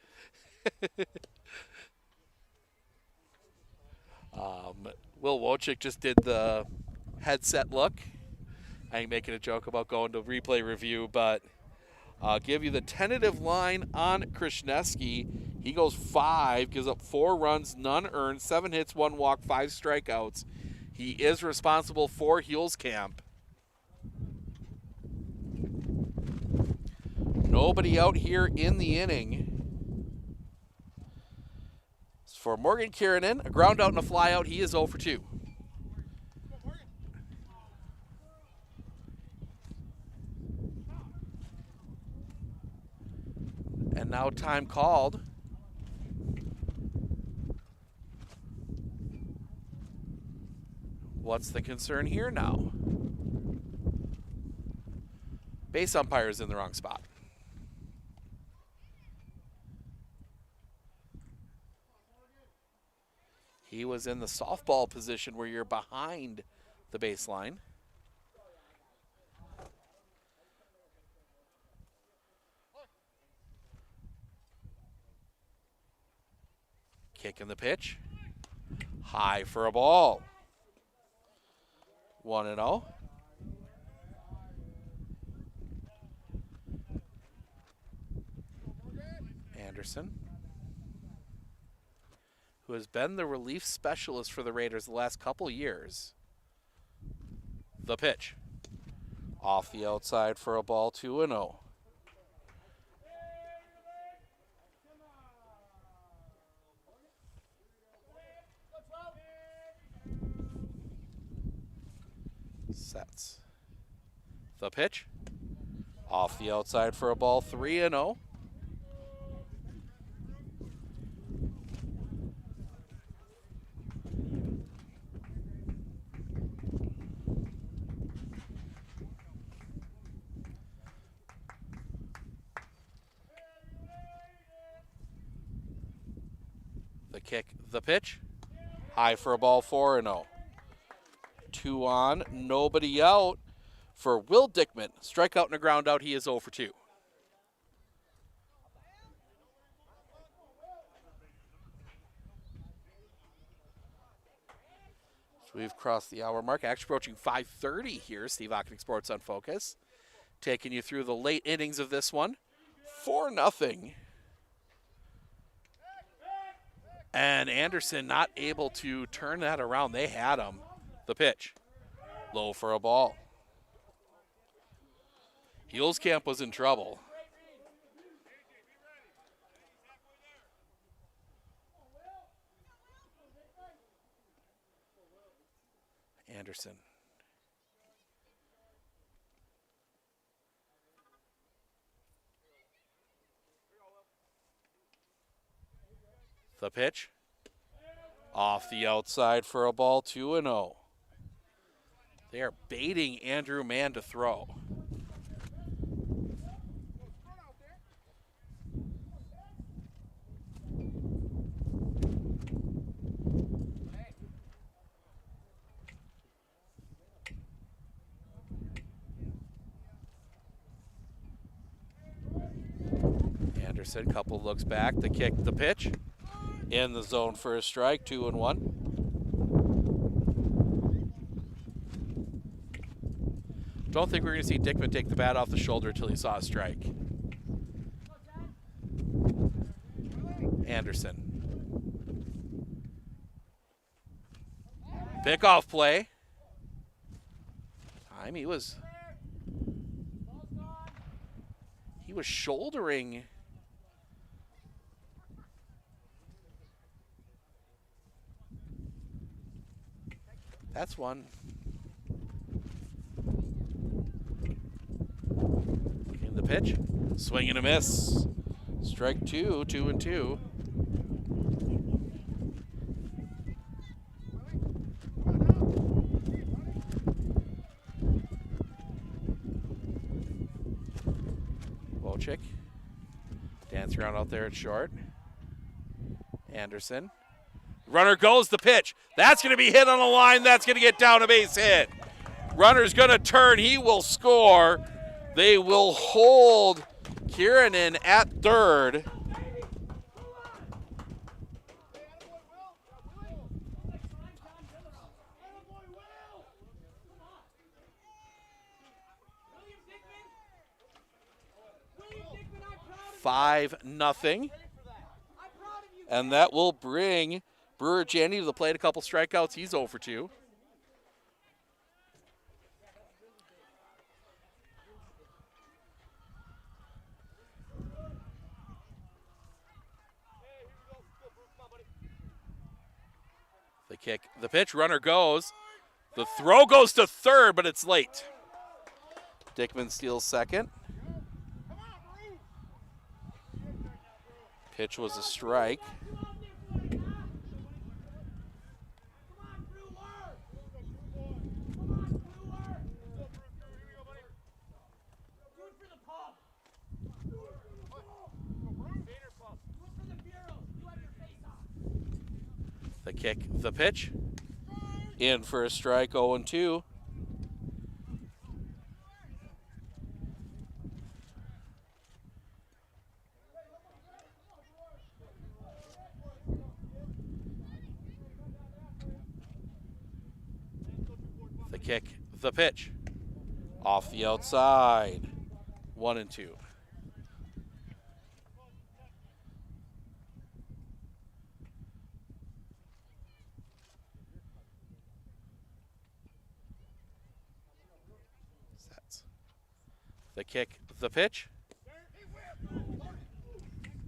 Will Wojcik just did the headset look. I ain't making a joke about going to replay review, but I'll give you the tentative line on Krishneski. He goes 5, gives up 4 runs, none earned, 7 hits, 1 walk, 5 strikeouts. He is responsible for Hulskamp. Nobody out here in the inning. For Morgan Kieran, a ground out and a fly out. He is 0 for 2. And now time called. What's the concern here now? Base umpire is in the wrong spot. He was in the softball position where you're behind the baseline. Kicking the pitch. High for a ball. 1-0. Anderson, who has been the relief specialist for the Raiders the last couple years. The pitch. Off the outside for a ball, 2-0. Sets. The pitch. Off the outside for a ball, 3-0. The kick, the pitch. High for a ball, 4-0. 2 on, nobody out for Will Dickman. Strikeout and a ground out, he is 0 for 2. So we've crossed the hour mark, actually approaching 5:30 here. Steve Ocknick Sports on Focus. Taking you through the late innings of this one. 4-0. And Anderson not able to turn that around. They had him. The pitch. Low for a ball. Camp was in trouble. Anderson. The pitch. Off the outside for a ball, 2-0. They are baiting Andrew Mann to throw. Anderson, couple looks back, the kick, the pitch. In the zone for a strike, 2-1. Don't think we're going to see Dickman take the bat off the shoulder until he saw a strike. Anderson. Pickoff play. Time he was shouldering. That's one. In the pitch. Swing and a miss. Strike 2, 2-2. Wojcik. Dance around out there at short. Anderson. Runner goes, the pitch. That's going to be hit on the line. That's going to get down a base hit. Runner's going to turn. He will score. They will hold Kieran in at third. Five, nothing. And that will bring Brewer Jandy to the plate. A couple strikeouts. He's 0 for 2. The kick, the pitch, runner goes. The throw goes to third, but it's late. Dickman steals second. Pitch was a strike. The kick, the pitch. In for a strike, 0-2. The kick, the pitch. Off the outside, 1-2. The kick, the pitch.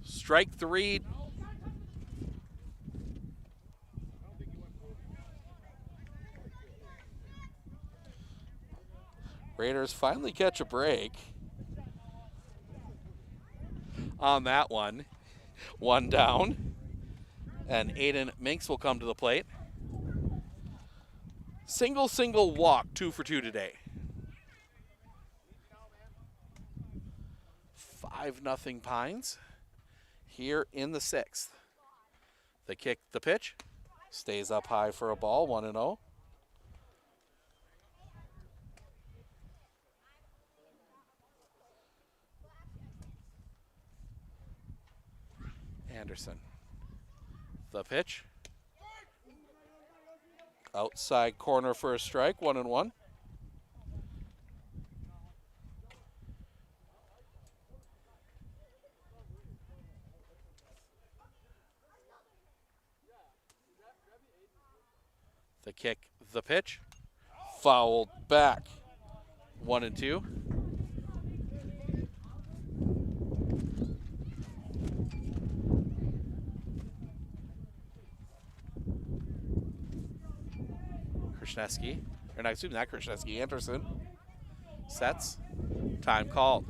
Strike 3. Raiders finally catch a break on that one. One down. And Aiden Minks will come to the plate. Single walk, 2 for 2 today. 5-0 Pines here in the 6th. The kick, the pitch, stays up high for a ball, 1-0. Anderson. The pitch. Outside corner for a strike, 1-1. The kick, the pitch. Fouled back, 1-2. Krasniewski, or not, excuse me, not Krasniewski, Anderson sets, time called.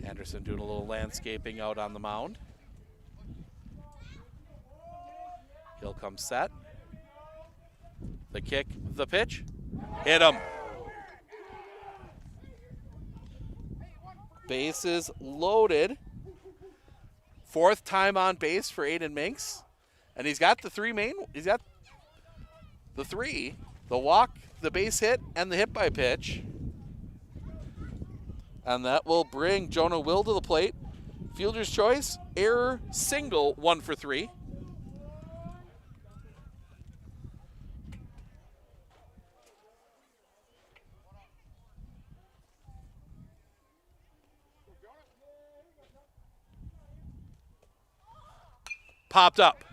Anderson doing a little landscaping out on the mound. He'll come set. The kick, the pitch, hit him. Bases loaded. 4th time on base for Aiden Minks. And he's got the three, the walk, the base hit, and the hit by pitch. And that will bring Jonah Will to the plate. Fielder's choice, error, single, 1 for 3. Popped up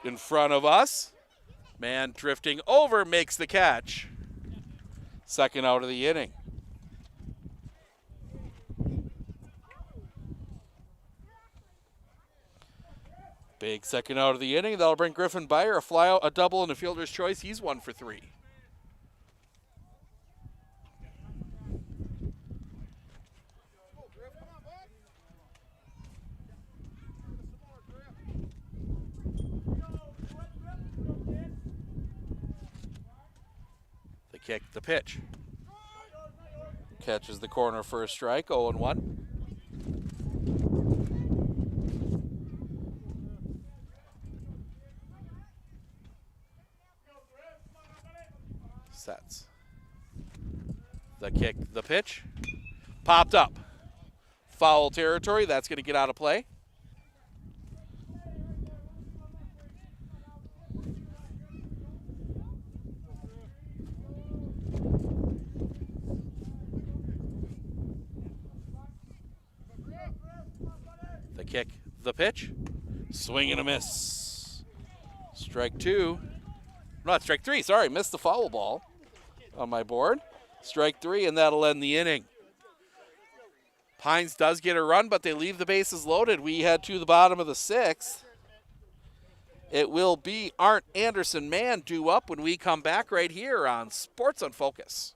in front of us. Man drifting over makes the catch. 2nd out of the inning. Big 2nd out of the inning. That'll bring Griffin Byer a fly out, a double, and a fielder's choice. He's 1 for 3. The kick, the pitch. Catches the corner for a strike, 0-1. Sets. The kick, the pitch. Popped up. Foul territory. That's going to get out of play. The kick, the pitch. Swing and a miss. Strike 2. Not strike 3, sorry. Missed the foul ball on my board. Strike 3, and that'll end the inning. Pines does get a run, but they leave the bases loaded. We head to the bottom of the 6th. It will be Arndt Anderson man due up when we come back right here on Sports on Focus.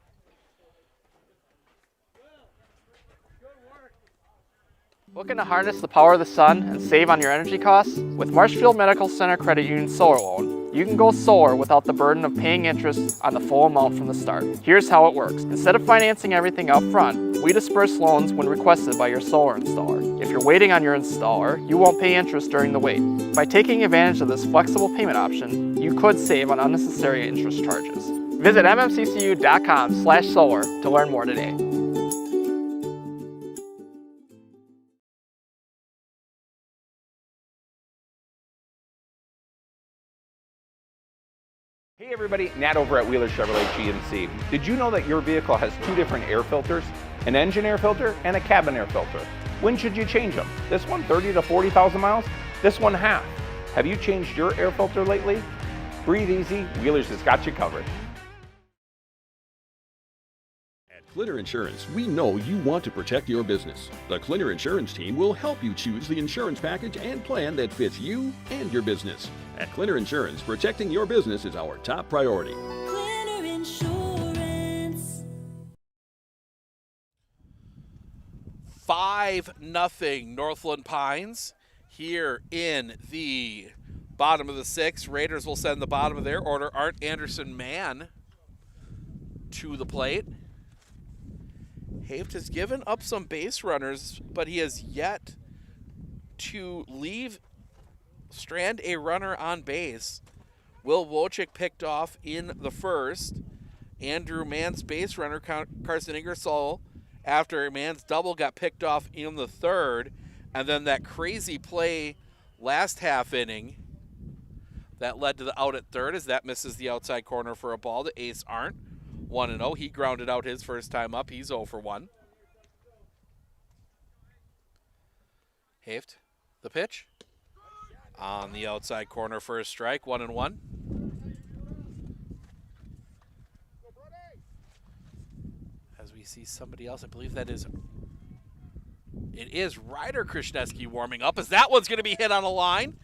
Looking to harness the power of the sun and save on your energy costs? With Marshfield Medical Center Credit Union Solar Loan, you can go solar without the burden of paying interest on the full amount from the start. Here's how it works. Instead of financing everything up front, we disperse loans when requested by your solar installer. If you're waiting on your installer, you won't pay interest during the wait. By taking advantage of this flexible payment option, you could save on unnecessary interest charges. Visit mmccu.com/solar to learn more today. Hey everybody, Nat over at Wheeler Chevrolet GMC. Did you know that your vehicle has 2 different air filters? An engine air filter and a cabin air filter. When should you change them? This one 30 to 40,000 miles? This one half. Have you changed your air filter lately? Breathe easy, Wheeler's has got you covered. At Clinner Insurance, we know you want to protect your business. The Clinner Insurance team will help you choose the insurance package and plan that fits you and your business. At Clinner Insurance, protecting your business is our top priority. Cleaner Insurance. 5-0 Northland Pines here in the bottom of the sixth. Raiders will send the bottom of their order. Art Anderson man to the plate. Haft has given up some base runners, but he has yet to strand a runner on base. Will Wojcik picked off in the first. Andrew Mann's base runner, Carson Ingersoll, after Mann's double, got picked off in the third. And then that crazy play last half inning that led to the out at third, as that misses the outside corner for a ball to Ace Arndt. 1-0. He grounded out his first time up. He's 0 for 1. Haft, the pitch. On the outside corner for a strike. 1-1. As we see somebody else, I believe it is Ryder Krishneski warming up, as that one's going to be hit on a line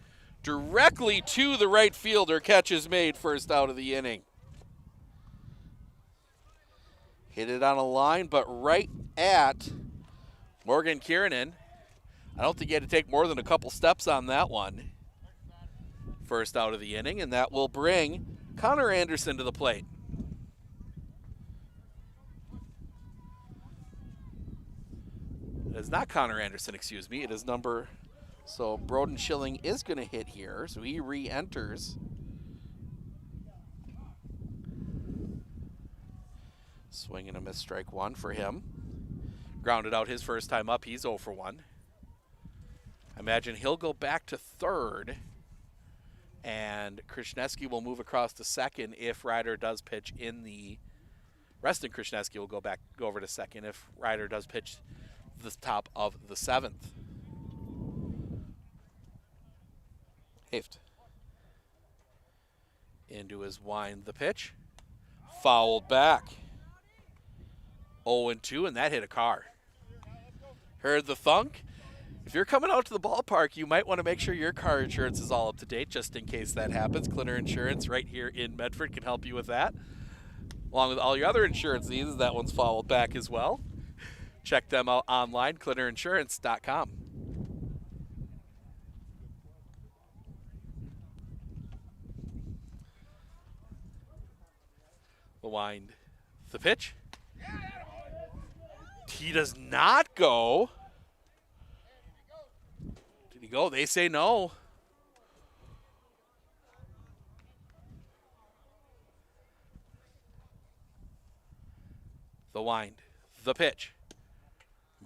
directly to the right fielder. Catch is made, first out of the inning. Hit it on a line, but right at Morgan Kiernan. I don't think he had to take more than a couple steps on that one. First out of the inning, and that will bring Connor Anderson to the plate. It is not Connor Anderson, excuse me. It is number, so Broden Schilling is going to hit here, so he re-enters. Swing and a miss, strike one for him. Grounded out his first time up. He's 0 for 1. I imagine he'll go back to third, and Krishneski will move across to second if Ryder does pitch in the Reston. Krishneski will go over to second if Ryder does pitch the top of the seventh. Haft into his wind, the pitch. Fouled back. 0-2, and that hit a car. Heard the thunk? If you're coming out to the ballpark, you might want to make sure your car insurance is all up to date, just in case that happens. Clinner Insurance right here in Medford can help you with that. Along with all your other insurance needs, that one's fouled back as well. Check them out online, clinnerinsurance.com. The wind, the pitch. He does not go. Did he go? They say no. The wind, the pitch.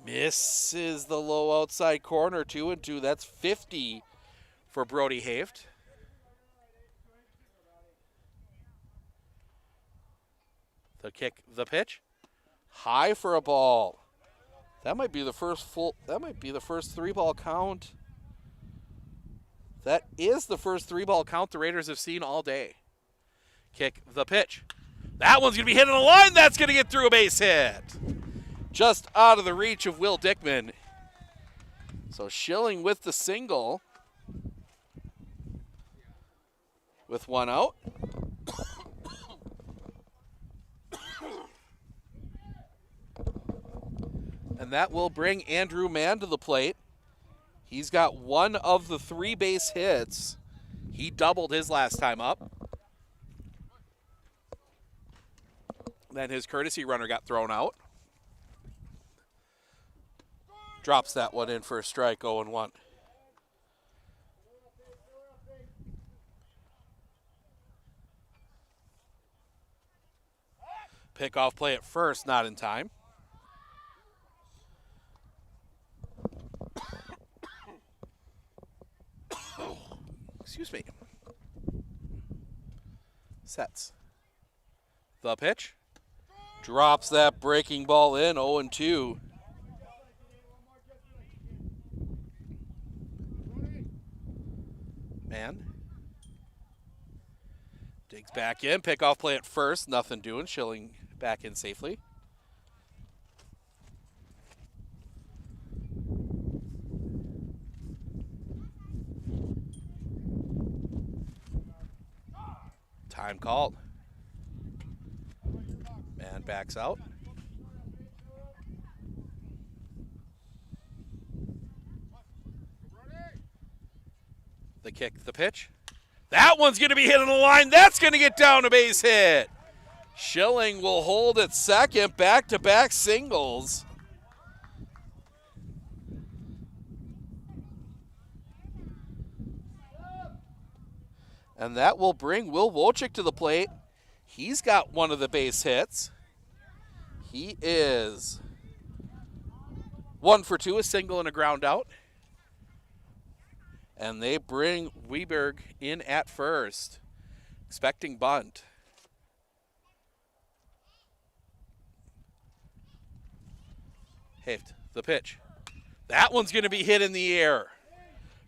Misses the low outside corner, 2-2. That's 50 for Brody Haft. The kick, the pitch. High for a ball. That might be the first 3-ball count. That is the first 3-ball count the Raiders have seen all day. Kick, the pitch. That one's going to be hit on a line. That's going to get through a base hit. Just out of the reach of Will Dickman. So Schilling with the single. With one out. And that will bring Andrew Mann to the plate. He's got one of the 3 base hits. He doubled his last time up. Then his courtesy runner got thrown out. Drops that one in for a strike, 0-1. Pickoff play at first, not in time. Excuse me. Sets. The pitch. Drops that breaking ball in, 0-2. Man. Digs back in. Pickoff play at first. Nothing doing. Schilling back in safely. Time called. Man backs out. The kick, the pitch. That one's going to be hit on the line. That's going to get down a base hit. Schilling will hold at second. Back-to-back singles. And that will bring Will Wojcik to the plate. He's got one of the base hits. He is 1 for 2, a single and a ground out. And they bring Weberg in at first, expecting bunt. Haft, the pitch. That one's going to be hit in the air.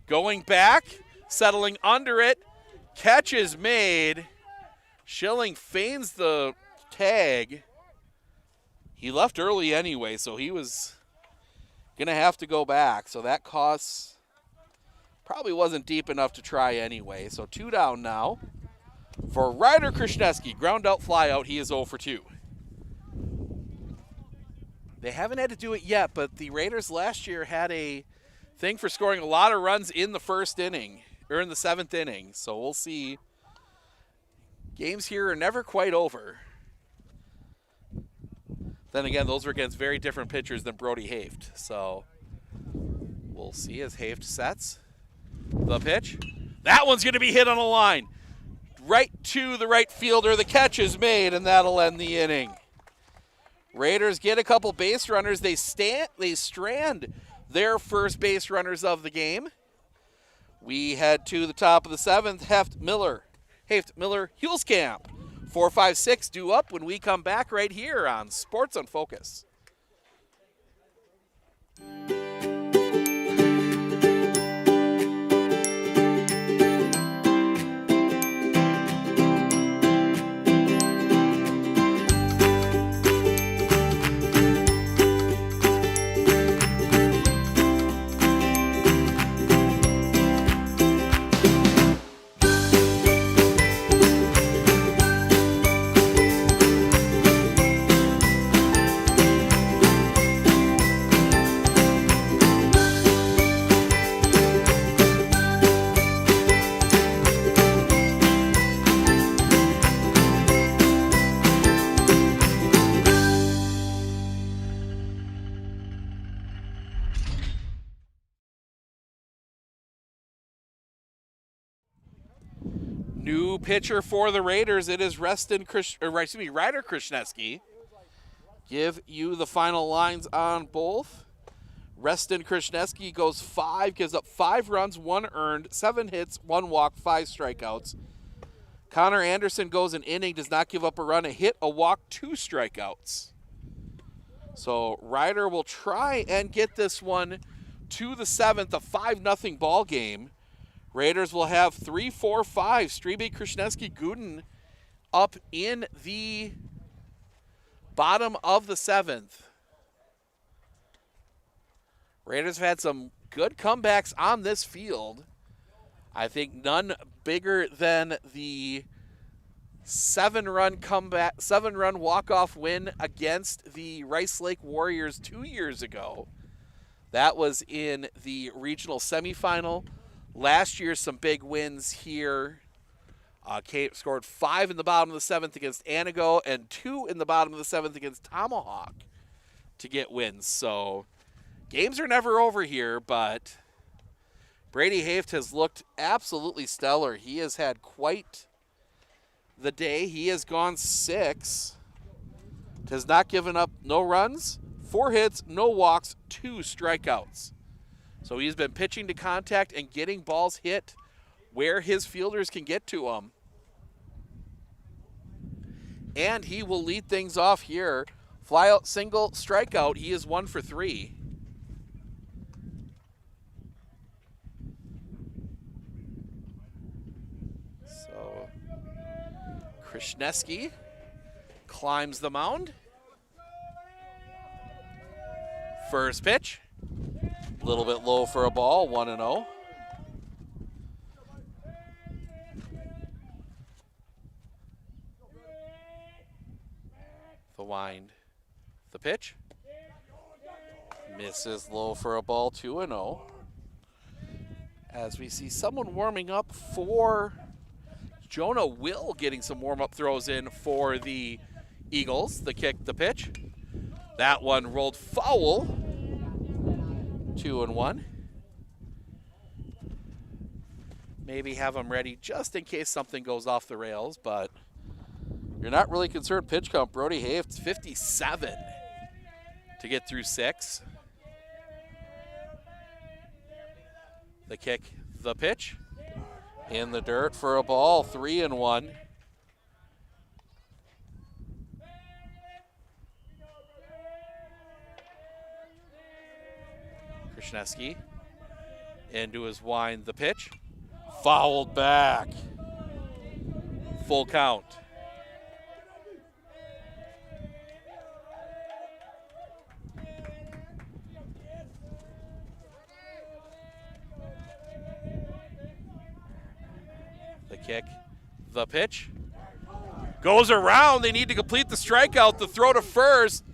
Going back, settling under it. Catch is made. Schilling feigns the tag. He left early anyway, so he was going to have to go back. So that costs, probably wasn't deep enough to try anyway. So 2 down now for Ryder Krishneski. Ground out, fly out. He is 0 for 2. They haven't had to do it yet, but the Raiders last year had a thing for scoring a lot of runs in the first inning, or in the 7th inning. So we'll see. Games here are never quite over. Then again, those were against very different pitchers than Brody Haft. So we'll see as Haft sets the pitch. That one's going to be hit on a line. Right to the right fielder. The catch is made, and that'll end the inning. Raiders get a couple base runners. They strand their first base runners of the game. We head to the top of the 7th. Haft, Miller, Hulskamp. 4, 5, 6 due up when we come back right here on Sports on Focus. New pitcher for the Raiders. It is Ryder Krishneski. Give you the final lines on both. Reston Krishneski goes 5, gives up 5 runs, 1 earned, 7 hits, 1 walk, 5 strikeouts. Connor Anderson goes an inning, does not give up a run, a hit, a walk, 2 strikeouts. So Ryder will try and get this one to the 7th, a 5-0 ball game. Raiders will have 3, 4, 5. Strebe, Krishneski, Gooden up in the bottom of the 7th. Raiders have had some good comebacks on this field. I think none bigger than the 7-run walk-off win against the Rice Lake Warriors 2 years ago. That was in the regional semifinal. Last year, some big wins here. Kate scored 5 in the bottom of the 7th against Anago and 2 in the bottom of the 7th against Tomahawk to get wins. So games are never over here, but Brady Haft has looked absolutely stellar. He has had quite the day. He has gone 6. Has not given up no runs, 4 hits, no walks, 2 strikeouts. So he's been pitching to contact and getting balls hit where his fielders can get to him. And he will lead things off here. Fly out, single, strikeout. He is 1 for 3. So Krishneski climbs the mound. First pitch. A little bit low for a ball, 1-0. The wind. The pitch. Misses low for a ball, 2-0. As we see someone warming up for Jonah Will, getting some warm-up throws in for the Eagles. The kick, the pitch. That one rolled foul. 2-1. Maybe have them ready just in case something goes off the rails, but you're not really concerned. Pitch count, Brody Haft, 57 to get through 6. The kick, the pitch. In the dirt for a ball, 3-1. Krasniewski into his wind, the pitch. Fouled back. Full count. The kick, the pitch. Goes around. They need to complete the strikeout. The throw to first.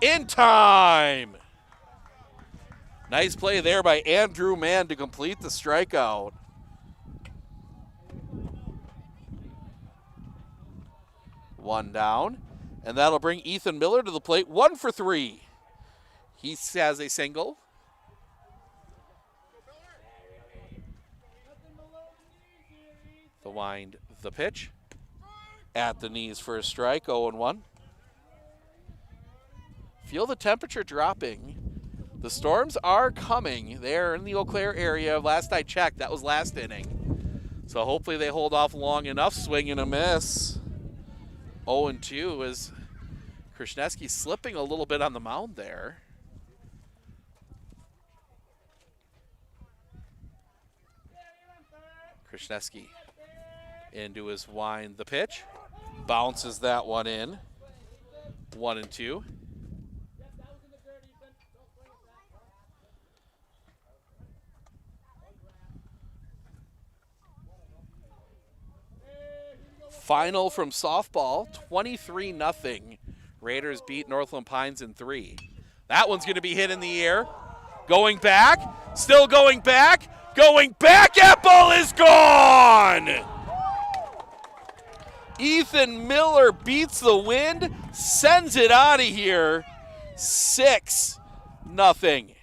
In time. Nice play there by Andrew Mann to complete the strikeout. One down, and that'll bring Ethan Miller to the plate. 1 for 3. He has a single. The wind, the pitch. At the knees for a strike, 0-1. Feel the temperature dropping. The storms are coming. They're in the Eau Claire area. Last I checked, that was last inning. So hopefully they hold off long enough. Swing and a miss. 0-2 as Krasniewski slipping a little bit on the mound there. Krasniewski into his wind, the pitch. Bounces that one in. 1-2. Final from softball, 23-0. Raiders beat Northland Pines in 3. That one's going to be hit in the air. Going back, still going back. That ball is gone! Ethan Miller beats the wind, sends it out of here. 6-0.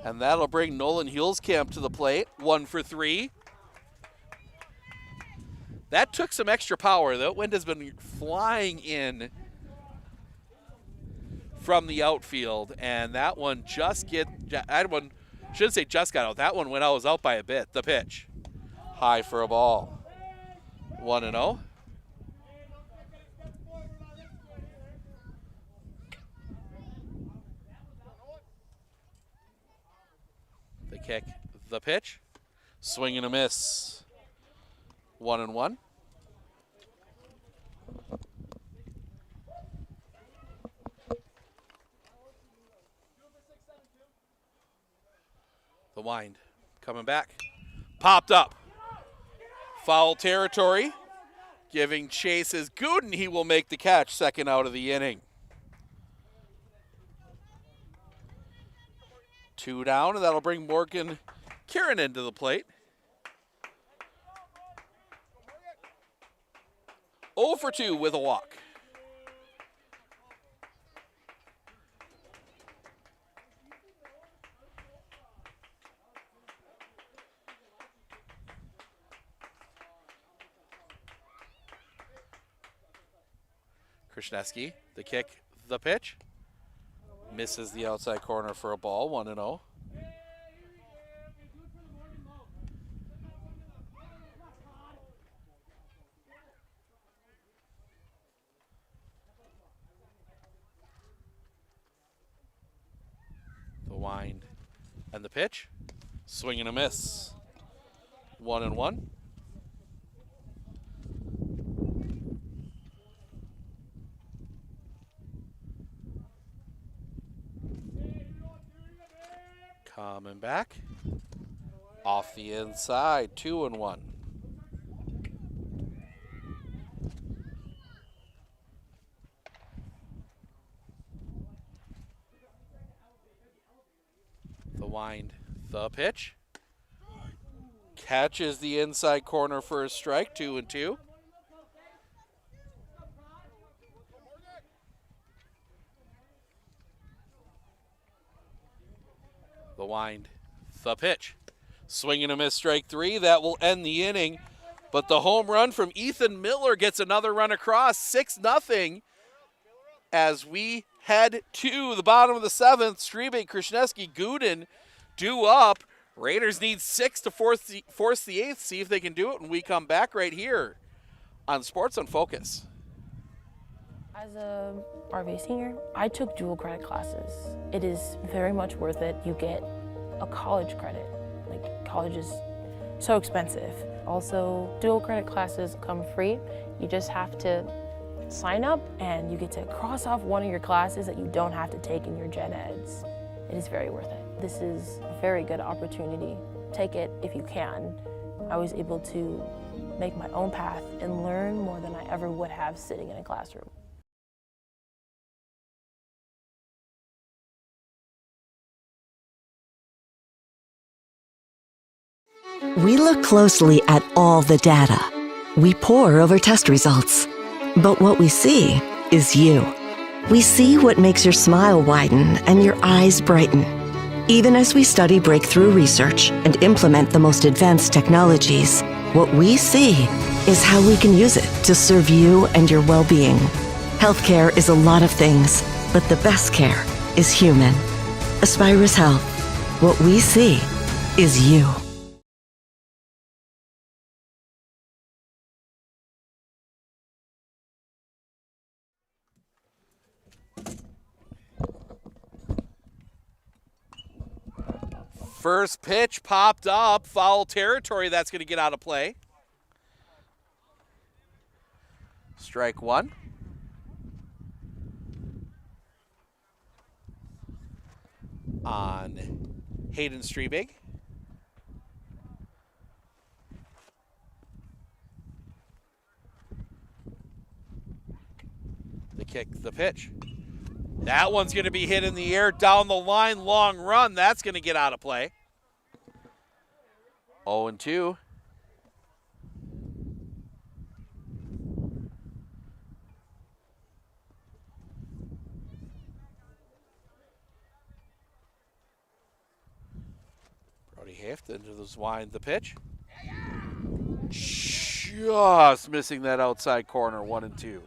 And that'll bring Nolan Hulskamp to the plate. 1 for 3. That took some extra power. That wind has been flying in from the outfield, and that one shouldn't say just got out. That one was out by a bit. The pitch, high for a ball. 1-0. The kick, the pitch, swing and a miss. 1-1. The wind coming back, popped up. Foul territory, giving chase as Gooden. He will make the catch, second out of the inning. 2 down, and that'll bring Morgan Kieran into the plate. 0 for 2 with a walk. Krasniewski, the kick, the pitch. Misses the outside corner for a ball, 1-0. The wind and the pitch. Swing and a miss. 1-1. Coming back. Off the inside, 2-1. The wind, the pitch. Catches the inside corner for a strike, 2-2. The wind, the pitch. Swing and a miss, strike 3. That will end the inning. But the home run from Ethan Miller gets another run across, 6-0. As we head to the bottom of the 7th, Strebe, Krasniewski, Gooden due up. Raiders need 6 to force the 8th. See if they can do it when we come back right here on Sports on Focus. As a RV senior, I took dual credit classes. It is very much worth it. You get a college credit. Like, college is so expensive. Also, dual credit classes come free. You just have to sign up and you get to cross off one of your classes that you don't have to take in your gen eds. It is very worth it. This is a very good opportunity. Take it if you can. I was able to make my own path and learn more than I ever would have sitting in a classroom. We look closely at all the data. We pore over test results. But what we see is you. We see what makes your smile widen and your eyes brighten. Even as we study breakthrough research and implement the most advanced technologies, what we see is how we can use it to serve you and your well-being. Healthcare is a lot of things, but the best care is human. Aspirus Health. What we see is you. First pitch popped up, foul territory. That's going to get out of play. Strike 1. On Hayden Strebe. The kick, the pitch. That one's going to be hit in the air down the line, long run. That's going to get out of play. 0-2. Brody Haft into the wind, the pitch. Just missing that outside corner, 1-2.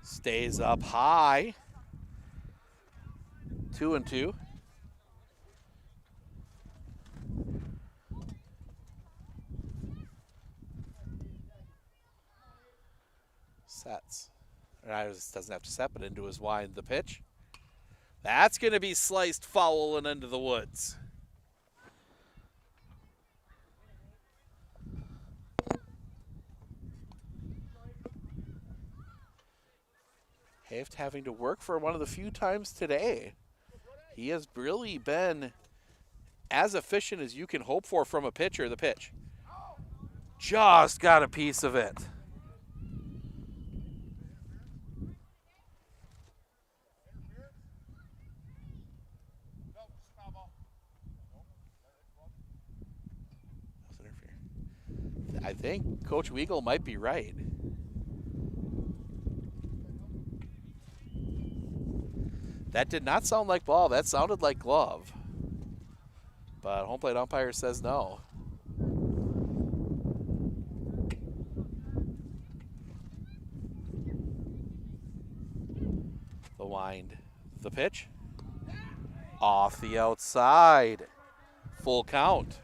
Stays up high. 2-2. Sets. Doesn't have to set, but into his wind, the pitch. That's going to be sliced foul and into the woods. Haft having to work for one of the few times today. He has really been as efficient as you can hope for from a pitcher. The pitch. Just got a piece of it. I think Coach Weigel might be right. That did not sound like ball. That sounded like glove. But home plate umpire says no. The wind. The pitch. Off the outside. Full count.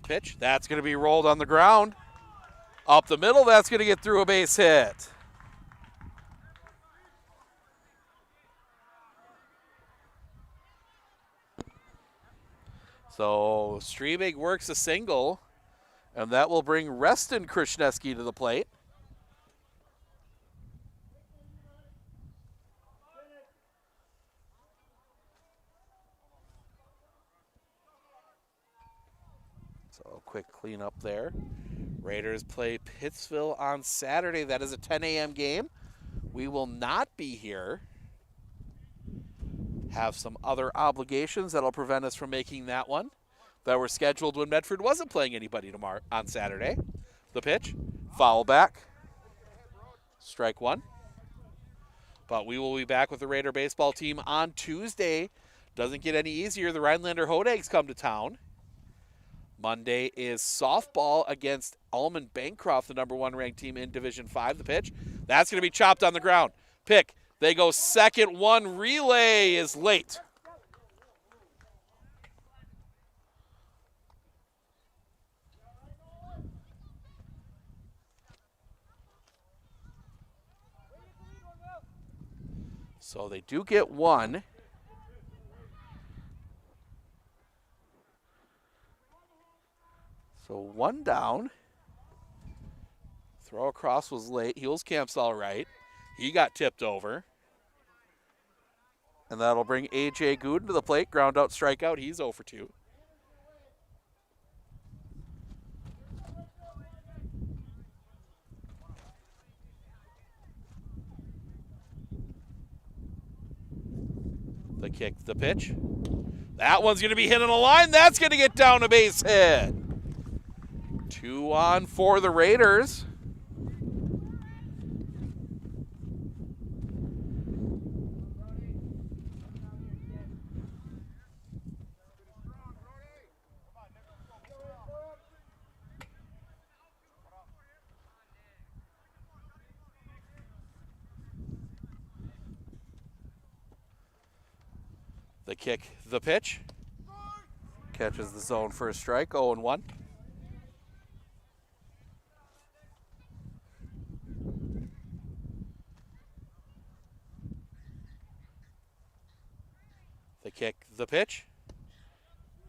Pitch, that's going to be rolled on the ground. Up the middle, that's going to get through a base hit. So Strebig works a single, and that will bring Reston Krishneski to the plate. So quick cleanup there. Raiders play Pittsville on Saturday. That is a 10 a.m. game. We will not be here. Have some other obligations that'll prevent us from making that one that were scheduled when Medford wasn't playing anybody tomorrow on Saturday. The pitch, foul back, strike one. But we will be back with the Raider baseball team on Tuesday. Doesn't get any easier. The Rhinelander Hodags come to town. Monday is softball against Allman Bancroft, the number 1 ranked team in Division 5. The pitch, that's going to be chopped on the ground. Pick, they go second one. Relay is late. So they do get one. So one down. Throw across was late. Huelscamp's all right. He got tipped over. And that'll bring A.J. Gooden to the plate. Ground out, strikeout. He's 0 for 2. The kick, the pitch. That one's going to be hit on a line. That's going to get down a base hit. 2 on for the Raiders. The kick, the pitch. Catches the zone for a strike, 0-1. The kick, the pitch.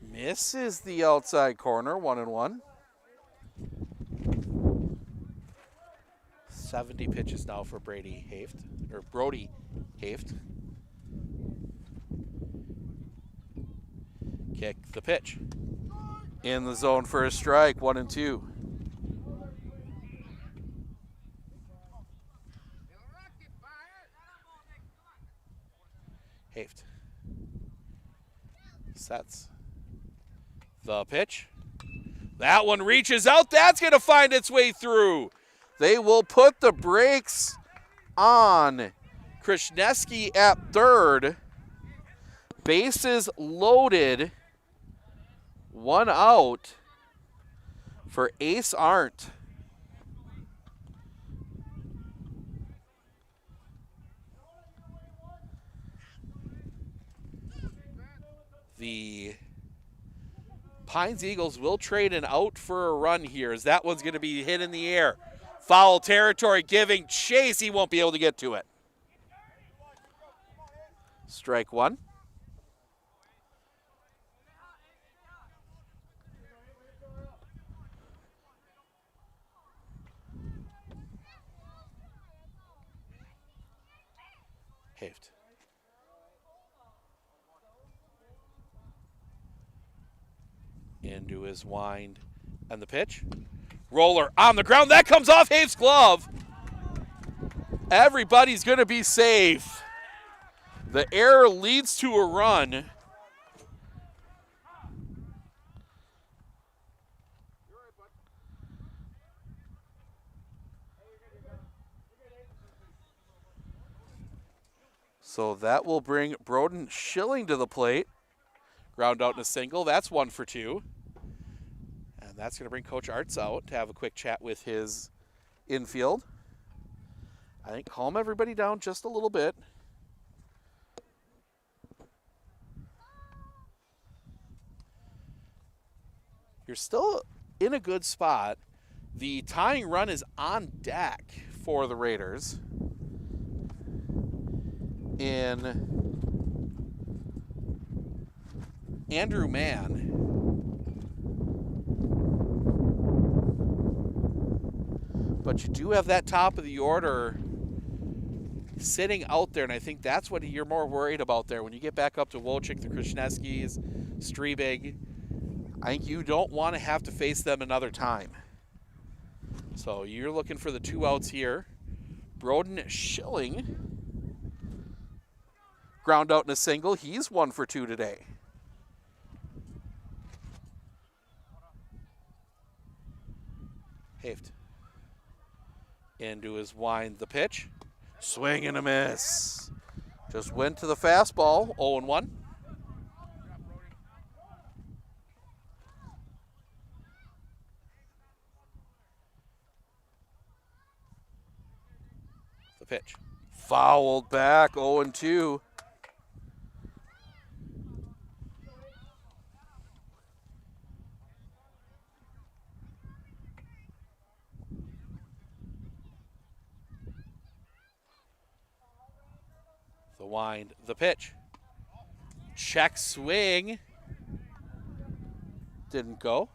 Misses the outside corner, 1-1. 70 pitches now for Brody Haft. Kick, the pitch. In the zone for a strike, 1-2. Haft. Sets. The pitch. That one reaches out. That's going to find its way through. They will put the brakes on Krishneski at third. Bases loaded. 1 out for Ace Arndt. The Pines Eagles will trade an out for a run here, as that one's going to be hit in the air. Foul territory, giving chase. He won't be able to get to it. Strike one. Haft. Into his wind, and the pitch. Roller on the ground. That comes off Haft's glove. Everybody's going to be safe. The error leads to a run. So that will bring Broden Schilling to the plate. Ground out in a single. That's 1 for 2. And that's going to bring Coach Arts out to have a quick chat with his infield. I think calm everybody down just a little bit. You're still in a good spot. The tying run is on deck for the Raiders. In Andrew Mann. But you do have that top of the order sitting out there, and I think that's what you're more worried about there. When you get back up to Wojcik, the Krasniewskis, Strebig, I think you don't want to have to face them another time. So you're looking for the 2 outs here. Broden Schilling ground out in a single. He's 1 for 2 today. Haft into his wind, the pitch. Swing and a miss. Just went to the fastball, 0-1. The pitch. Fouled back, 0-2. The wind, the pitch. Check swing. Didn't go.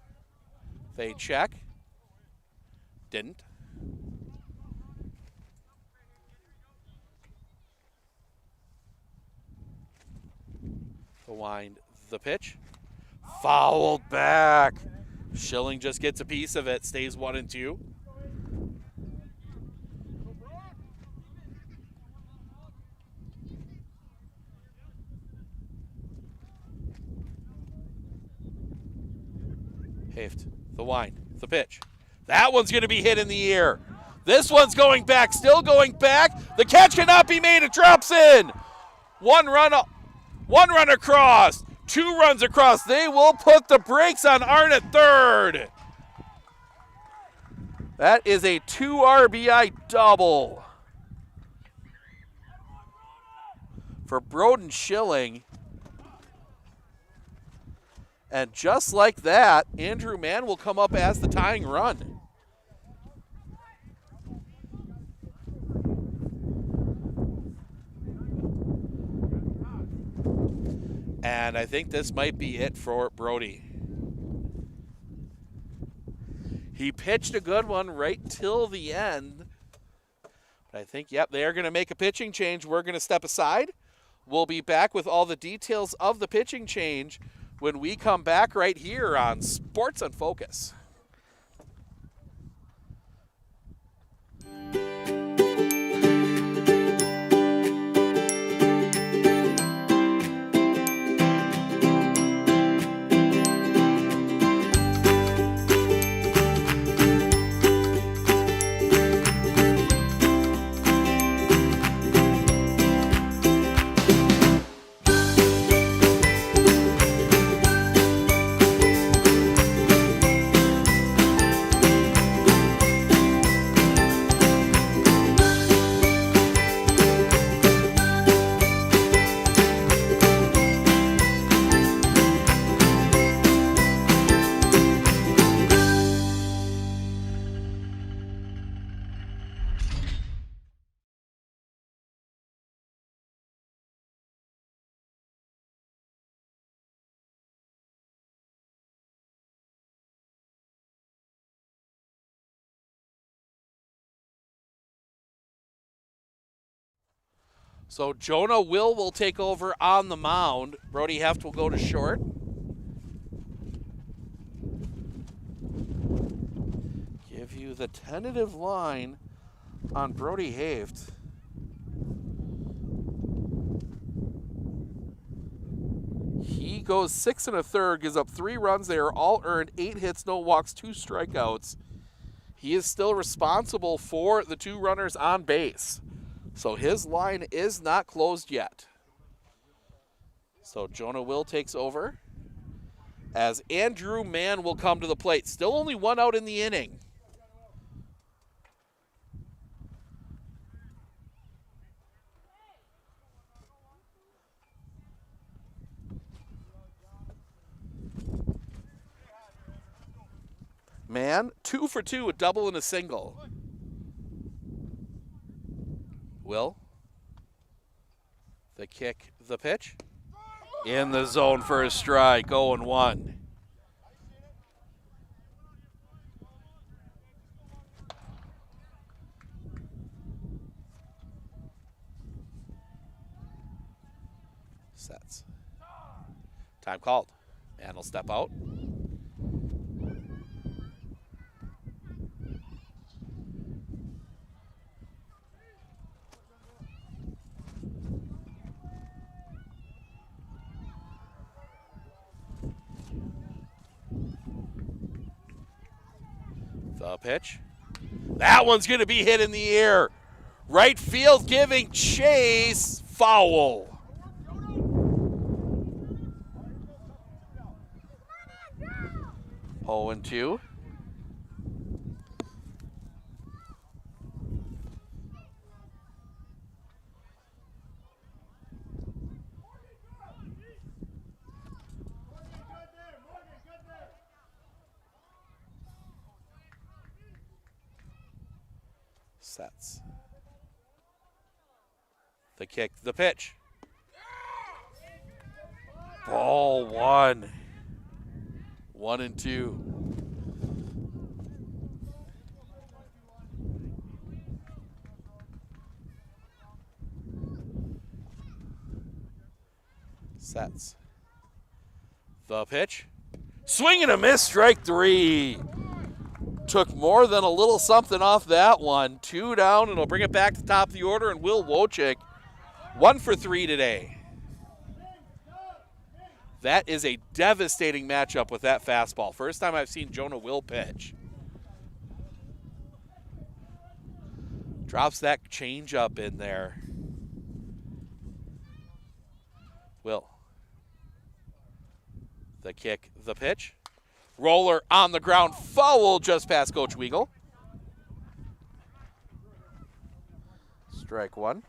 They check. Didn't. The wind, the pitch. Fouled back. Schilling just gets a piece of it, stays 1-2. Haft, the wind, the pitch. That one's going to be hit in the air. This one's going back, still going back. The catch cannot be made, it drops in. One run across, 2 runs across. They will put the brakes on Arn at third. That is a 2 RBI double for Broden Schilling. And just like that, Andrew Mann will come up as the tying run. And I think this might be it for Brody. He pitched a good one right till the end. But I think, yep, they are going to make a pitching change. We're going to step aside. We'll be back with all the details of the pitching change when we come back right here on Sports on Focus. So Jonah will take over on the mound. Brody Heft will go to short. Give you the tentative line on Brody Heft. He goes 6 1/3, gives up 3 runs. They are all earned, 8 hits, no walks, 2 strikeouts. He is still responsible for the 2 runners on base. So his line is not closed yet. So Jonah Will takes over as Andrew Mann will come to the plate. Still only 1 out in the inning. Mann, 2 for 2, a double and a single. Will, the kick, the pitch, in the zone for a strike, 0-1. Sets. Time called. Man will step out. The pitch. That one's going to be hit in the air. Right field giving chase. Foul. Oh, and 2. Sets. The kick, the pitch. Ball 1. 1 and 2. Sets. The pitch. Swing and a miss, strike 3. Took more than a little something off that one. 2 down, and it'll bring it back to the top of the order, and Will Wojcik 1 for 3 today. That is a devastating matchup with that fastball. First time I've seen Jonah Will pitch. Drops that changeup in there. Will. The kick, the pitch. Roller on the ground, foul just past Coach Weagle. Strike 1.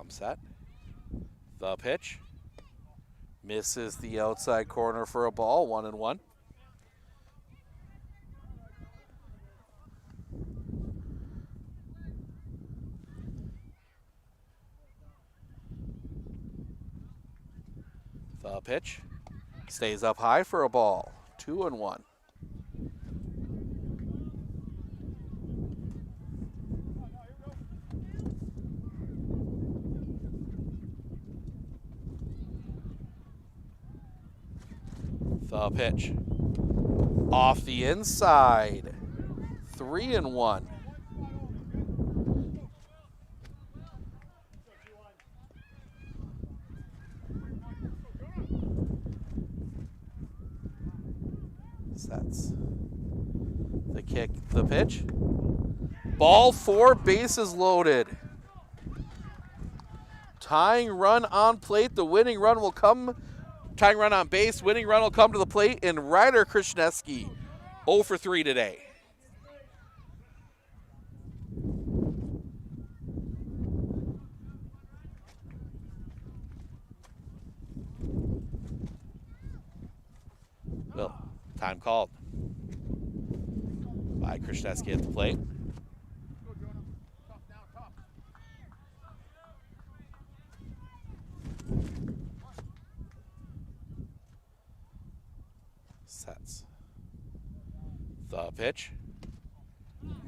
Set. The pitch. Misses the outside corner for a ball, 1 and 1. The pitch. Stays up high for a ball, 2 and 1. The pitch. Off the inside. 3 and 1. Sets. The kick, the pitch. Ball 4, bases loaded. Tying run on plate. The winning run will come. Tying run on base, winning run will come to the plate, and Ryder Krishneski 0 for 3 today. Well, time called by Krishneski at the plate. Sets. The pitch.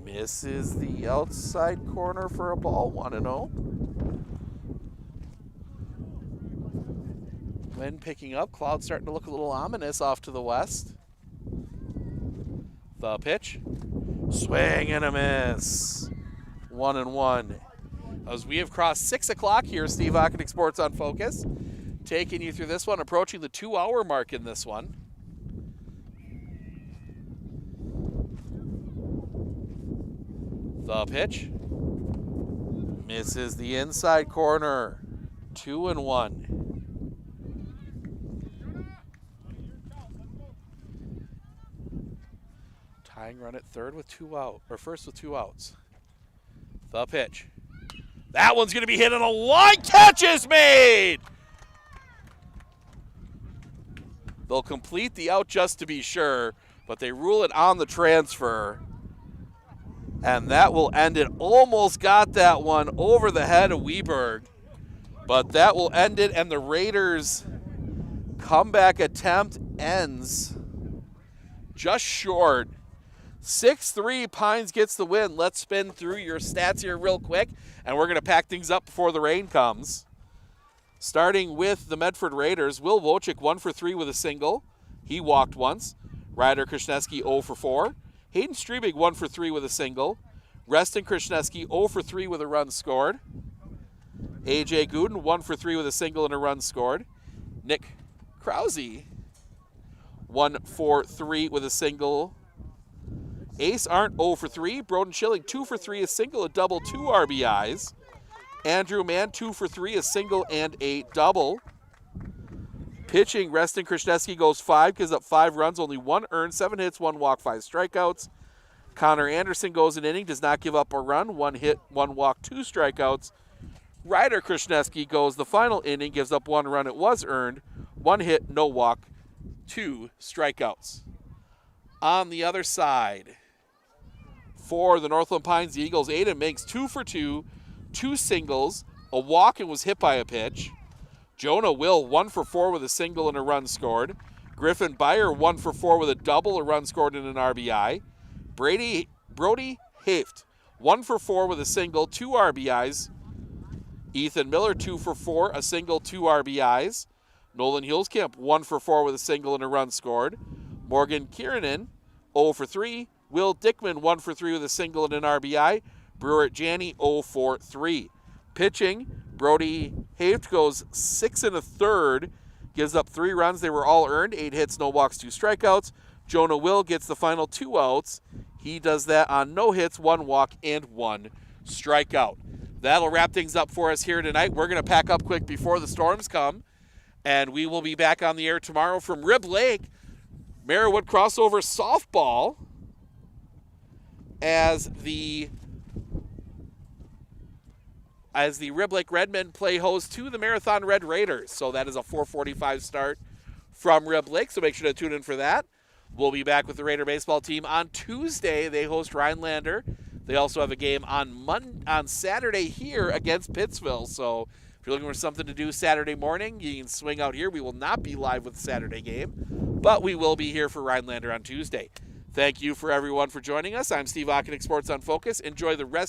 Misses the outside corner for a ball, 1 and 0. Wind picking up, clouds starting to look a little ominous off to the west. The pitch. Swing and a miss. 1 and 1. As we have crossed 6 o'clock here, Steve Ockenick Sports on Focus. Taking you through this one, approaching the 2-hour mark in this one. The pitch. Misses the inside corner. 2 and 1. Tying run at third with 2 out, or first with 2 outs. The pitch. That one's going to be hit on a line. Catch is made. They'll complete the out just to be sure, but they rule it on the transfer. And that will end it. Almost got that one over the head of Weberg. But that will end it, and the Raiders' comeback attempt ends just short. 6-3, Pines gets the win. Let's spin through your stats here real quick, and we're going to pack things up before the rain comes. Starting with the Medford Raiders, Will Wojcik 1 for 3 with a single. He walked once. Ryder Krasniewski 0 for 4. Hayden Strebig 1 for 3 with a single. Reston Krasniewski 0 for 3 with a run scored. AJ Gooden 1 for 3 with a single and a run scored. Nick Krause 1 for 3 with a single. Ace Arndt 0 for 3. Broden Schilling 2 for 3, a single, a double, 2 RBIs. Andrew Mann 2 for 3, a single and a double. Pitching, Reston Krasniewski goes 5, gives up 5 runs, only 1 earned, 7 hits, 1 walk, 5 strikeouts. Connor Anderson goes an inning, does not give up a run, 1 hit, 1 walk, 2 strikeouts. Ryder Krasniewski goes the final inning, gives up 1 run, it was earned, 1 hit, no walk, 2 strikeouts. On the other side, for the Northland Pines, the Eagles, Aiden Minks 2 for 2, 2 singles, a walk and was hit by a pitch. Jonah Will 1 for 4 with a single and a run scored. Griffin Byer 1 for 4 with a double, a run scored and an RBI. Brody Haft 1 for 4 with a single, 2 RBIs. Ethan Miller 2 for 4, a single, 2 RBIs. Nolan Hulskamp 1 for 4 with a single and a run scored. Morgan Kiernan 0 for 3. Will Dickman 1 for 3 with a single and an RBI. Brewer Janney 0 for 3. Pitching, Brody Haft goes 6 1/3, gives up 3 runs. They were all earned, 8 hits, no walks, 2 strikeouts. Jonah Will gets the final 2 outs. He does that on no hits, 1 walk, and 1 strikeout. That'll wrap things up for us here tonight. We're going to pack up quick before the storms come, and we will be back on the air tomorrow from Rib Lake. Marywood crossover softball as the Rib Lake Redmen play host to the Marathon Red Raiders. So that is a 4:45 start from Rib Lake, so make sure to tune in for that. We'll be back with the Raider baseball team on Tuesday. They host Rhinelander. They also have a game on Saturday here against Pittsville. So if you're looking for something to do Saturday morning, you can swing out here. We will not be live with the Saturday game, but we will be here for Rhinelander on Tuesday. Thank you for everyone for joining us. I'm Steve Ockenick, Sports on Focus. Enjoy the rest